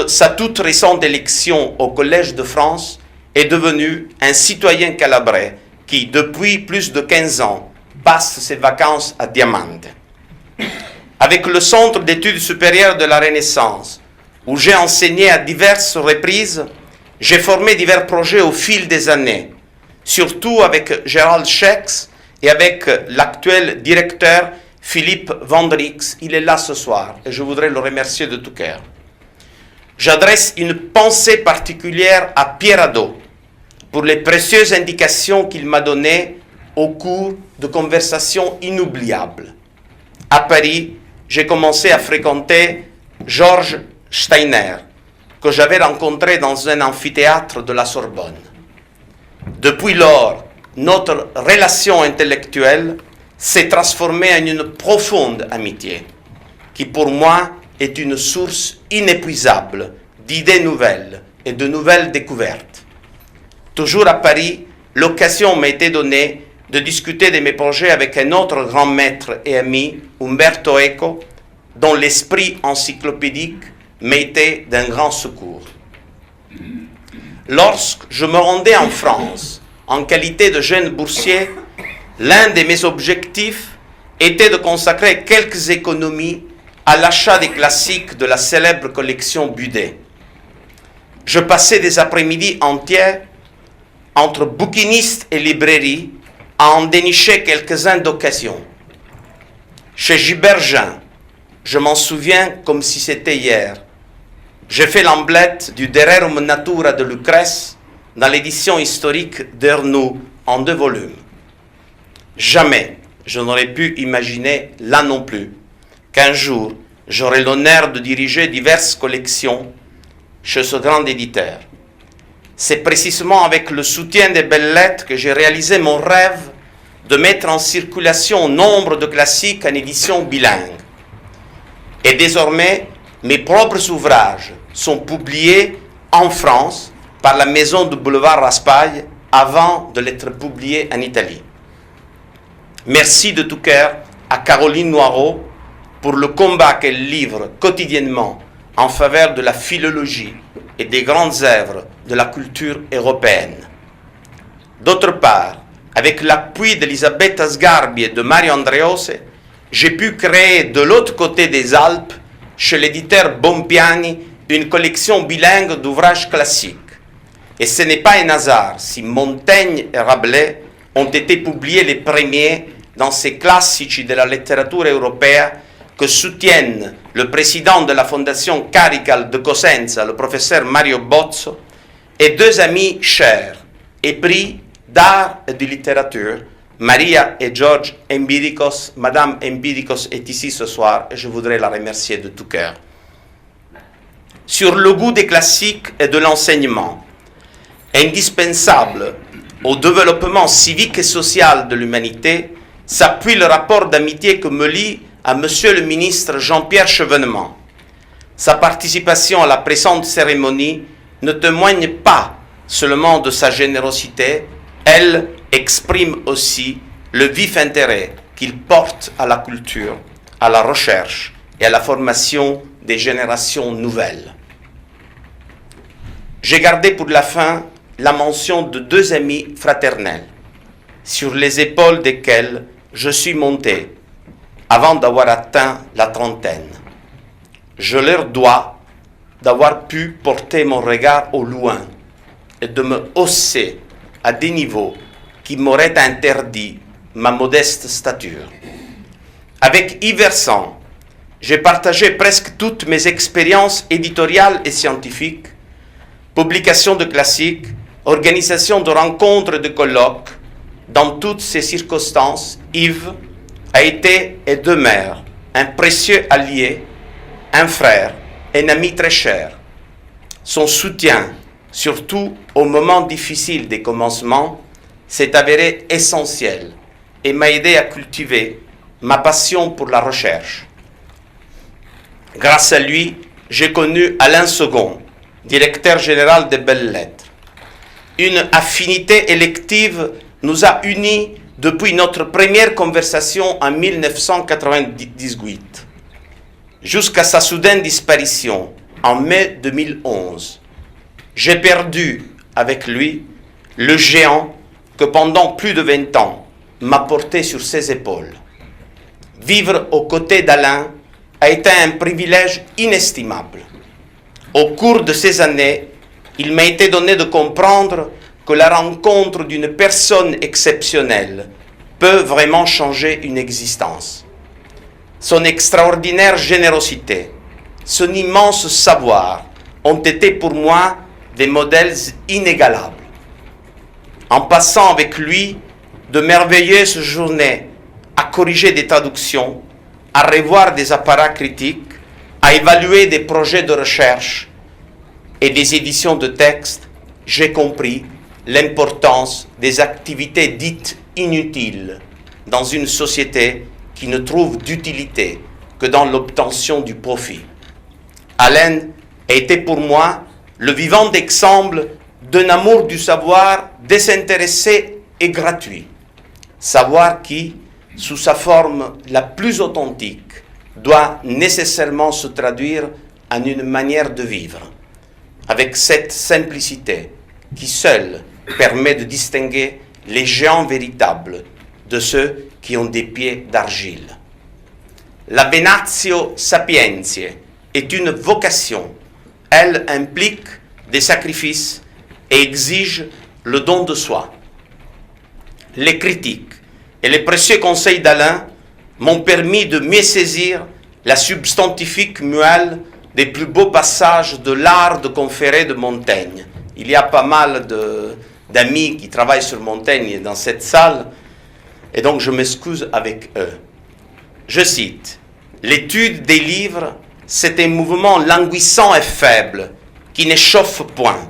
sa toute récente élection au Collège de France, est devenu un citoyen calabrais qui, depuis plus de 15 ans, passe ses vacances à Diamante. Avec le Centre d'études supérieures de la Renaissance, où j'ai enseigné à diverses reprises, j'ai formé divers projets au fil des années, surtout avec Gérald Schex et avec l'actuel directeur Philippe Vandrix. Il est là ce soir et je voudrais le remercier de tout cœur. J'adresse une pensée particulière à Pierre Hadot pour les précieuses indications qu'il m'a données au cours de conversations inoubliables. À Paris, j'ai commencé à fréquenter Georges Steiner, que j'avais rencontré dans un amphithéâtre de la Sorbonne. Depuis lors, notre relation intellectuelle s'est transformée en une profonde amitié, qui pour moi est une source inépuisable d'idées nouvelles et de nouvelles découvertes. Toujours à Paris, l'occasion m'a été donnée de discuter de mes projets avec un autre grand maître et ami, Umberto Eco, dont l'esprit encyclopédique m'a été d'un grand secours. Lorsque je me rendais en France, en qualité de jeune boursier, l'un de mes objectifs était de consacrer quelques économies à l'achat des classiques de la célèbre collection Budet. Je passais des après-midi entiers entre bouquinistes et librairies à en dénicher quelques-uns d'occasion. Chez Gibergin, je m'en souviens comme si c'était hier, j'ai fait l'emblette du De Rerum Natura de Lucrèce dans l'édition historique d'Ernoult en 2 volumes. Jamais je n'aurais pu imaginer, là non plus, qu'un jour j'aurai l'honneur de diriger diverses collections chez ce grand éditeur. C'est précisément avec le soutien des belles lettres que j'ai réalisé mon rêve de mettre en circulation nombre de classiques en édition bilingue. Et désormais, mes propres ouvrages sont publiés en France par la maison du boulevard Raspail avant de l'être publiés en Italie. Merci de tout cœur à Caroline Noireau pour le combat qu'elle livre quotidiennement en faveur de la philologie et des grandes œuvres de la culture européenne. D'autre part, avec l'appui d'Elisabetta Sgarbi et de Mario Andreose, j'ai pu créer de l'autre côté des Alpes, chez l'éditeur Bompiani, une collection bilingue d'ouvrages classiques. Et ce n'est pas un hasard si Montaigne et Rabelais ont été publiés les premiers dans ces classici della letteratura europea que soutiennent le président de la fondation Carical de Cosenza, le professeur Mario Bozzo, et 2 amis chers, épris d'art et de littérature, Maria et George Empiricos. Madame Empiricos est ici ce soir et je voudrais la remercier de tout cœur. Sur le goût des classiques et de l'enseignement, indispensable au développement civique et social de l'humanité, s'appuie le rapport d'amitié que me lie à Monsieur le ministre Jean-Pierre Chevènement. Sa participation à la présente cérémonie ne témoigne pas seulement de sa générosité, elle exprime aussi le vif intérêt qu'il porte à la culture, à la recherche et à la formation des générations nouvelles. J'ai gardé pour la fin la mention de 2 amis fraternels, sur les épaules desquels je suis monté avant d'avoir atteint la trentaine. Je leur dois d'avoir pu porter mon regard au loin et de me hausser à des niveaux qui m'auraient interdit ma modeste stature. Avec Yves Versant, j'ai partagé presque toutes mes expériences éditoriales et scientifiques, publication de classiques, organisation de rencontres et de colloques. Dans toutes ces circonstances, Yves a été et demeure un précieux allié, un frère, un ami très cher. Son soutien, surtout au moment difficile des commencements, s'est avéré essentiel et m'a aidé à cultiver ma passion pour la recherche. Grâce à lui, j'ai connu Alain Segond, directeur général des Belles Lettres. Une affinité élective nous a unis depuis notre première conversation en 1998, jusqu'à sa soudaine disparition en mai 2011. J'ai perdu avec lui le géant que pendant plus de 20 ans m'a porté sur ses épaules. Vivre aux côtés d'Alain a été un privilège inestimable. Au cours de ces années, il m'a été donné de comprendre que la rencontre d'une personne exceptionnelle peut vraiment changer une existence. Son extraordinaire générosité, son immense savoir ont été pour moi des modèles inégalables. En passant avec lui de merveilleuses journées à corriger des traductions, à revoir des apparats critiques, à évaluer des projets de recherche et des éditions de textes, j'ai compris l'importance des activités dites inutiles dans une société qui ne trouve d'utilité que dans l'obtention du profit. Alain a été pour moi le vivant exemple d'un amour du savoir désintéressé et gratuit. Savoir qui, sous sa forme la plus authentique, doit nécessairement se traduire en une manière de vivre, avec cette simplicité qui seule permet de distinguer les géants véritables de ceux qui ont des pieds d'argile. La Venatio Sapientiae est une vocation. Elle implique des sacrifices et exige le don de soi. Les critiques et les précieux conseils d'Alain m'ont permis de mieux saisir la substantifique muelle des plus beaux passages de l'art de conférer de Montaigne. Il y a pas mal d'amis qui travaillent sur Montaigne dans cette salle, et donc je m'excuse avec eux. Je cite, « L'étude des livres, c'est un mouvement languissant et faible, qui n'échauffe point,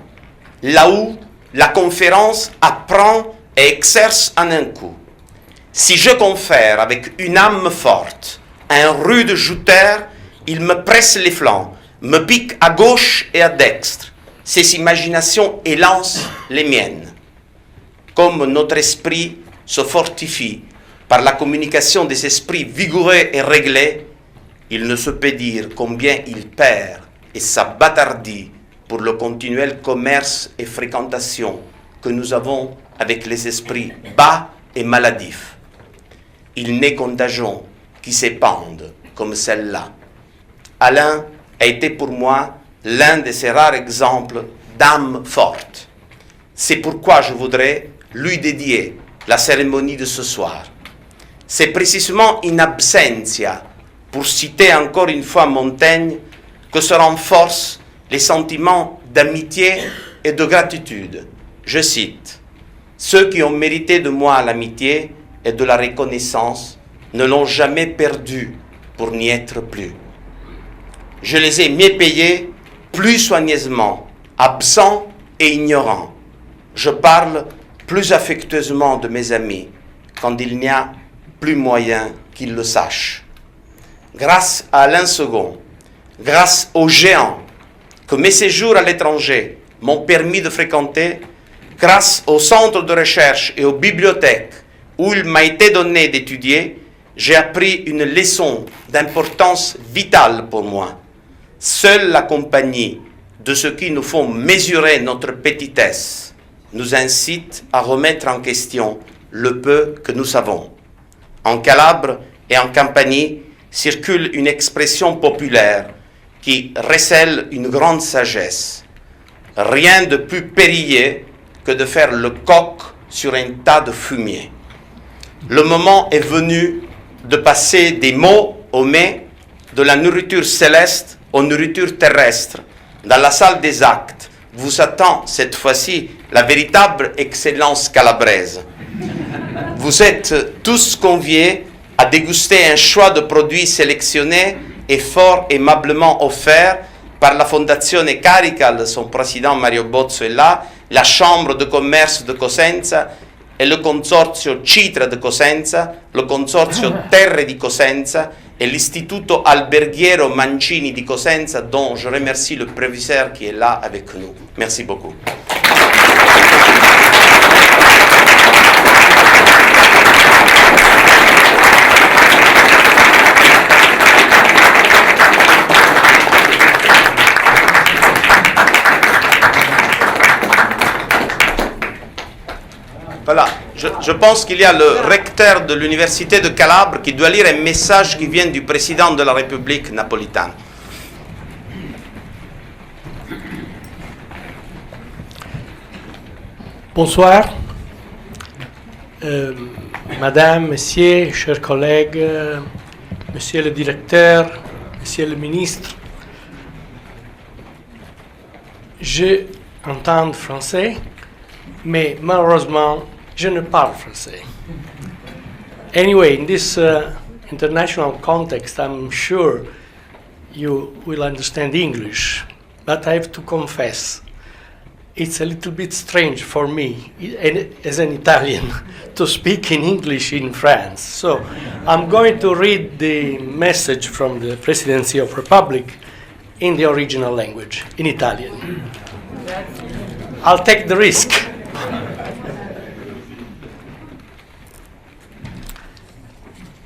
là où la conférence apprend et exerce en un coup. Si je confère avec une âme forte, un rude jouteur, il me presse les flancs, me pique à gauche et à dextre, ses imaginations élancent les miennes. Comme notre esprit se fortifie par la communication des esprits vigoureux et réglés, il ne se peut dire combien il perd et s'abattardit pour le continuel commerce et fréquentation que nous avons avec les esprits bas et maladifs. Il n'est contagion qui s'épandent comme celle-là. Alain a été pour moi l'un de ces rares exemples d'âme forte. C'est pourquoi je voudrais lui dédier la cérémonie de ce soir. C'est précisément in absentia, pour citer encore une fois Montaigne, que se renforcent les sentiments d'amitié et de gratitude. Je cite, « Ceux qui ont mérité de moi l'amitié et de la reconnaissance ne l'ont jamais perdu pour n'y être plus. Je les ai mieux payés, plus soigneusement, absents et ignorants. Je parle plus affectueusement de mes amis quand il n'y a plus moyen qu'ils le sachent. Grâce à Alain Segond, grâce aux géants que mes séjours à l'étranger m'ont permis de fréquenter, grâce aux centres de recherche et aux bibliothèques où il m'a été donné d'étudier, j'ai appris une leçon d'importance vitale pour moi. Seule la compagnie de ceux qui nous font mesurer notre petitesse nous incite à remettre en question le peu que nous savons. En Calabre et en Campanie circule une expression populaire qui recèle une grande sagesse. Rien de plus périlleux que de faire le coq sur un tas de fumier. Le moment est venu de passer des mots aux mets, de la nourriture céleste aux nourritures terrestres. Dans la salle des actes vous attend cette fois-ci la véritable excellence calabraise. Vous êtes tous conviés à déguster un choix de produits sélectionnés et fort aimablement offert par la Fondazione Carical, son président Mario Bozzo est là, la Chambre de commerce de Cosenza et le Consorzio Citra de Cosenza, le Consorzio Terre di Cosenza et l'Istituto Alberghiero Mancini di Cosenza, dont je remercie le proviseur qui est là avec nous. Merci beaucoup. Voilà, je pense qu'il y a le recteur de l'université de Calabre qui doit lire un message qui vient du président de la République napolitaine. Bonsoir, Madame, Messieurs, chers collègues, Monsieur le directeur, Monsieur le ministre. Je entends français, mais malheureusement, je ne parle français. Anyway, in this international context, I'm sure you will understand English, but I have to confess, it's a little bit strange for me, as an Italian, to speak in English in France. So I'm going to read the message from the Presidency of Republic in the original language, in Italian. I'll take the risk.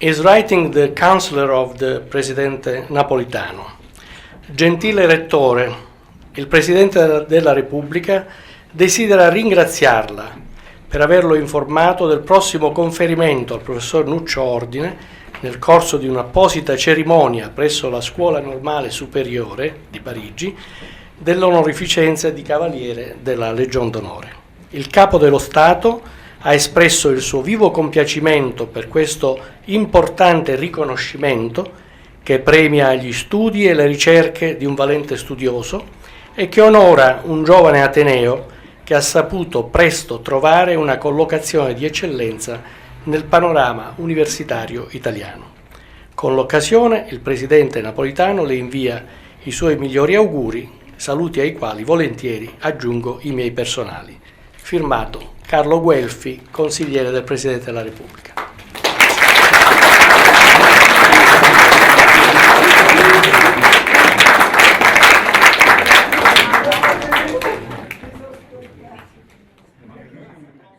Is writing the counselor of the Presidente Napolitano. Gentile Rettore, il Presidente della Repubblica desidera ringraziarla per averlo informato del prossimo conferimento al professor Nuccio Ordine, nel corso di un'apposita cerimonia presso la Scuola Normale Superiore di Parigi, dell'onorificenza di Cavaliere della Legion d'Onore. Il Capo dello Stato ha espresso il suo vivo compiacimento per questo importante riconoscimento che premia gli studi e le ricerche di un valente studioso e che onora un giovane ateneo che ha saputo presto trovare una collocazione di eccellenza nel panorama universitario italiano. Con l'occasione il Presidente Napolitano le invia i suoi migliori auguri, saluti ai quali volentieri aggiungo i miei personali. Firmato Carlo Guelfi, consigliere del Presidente della Repubblica.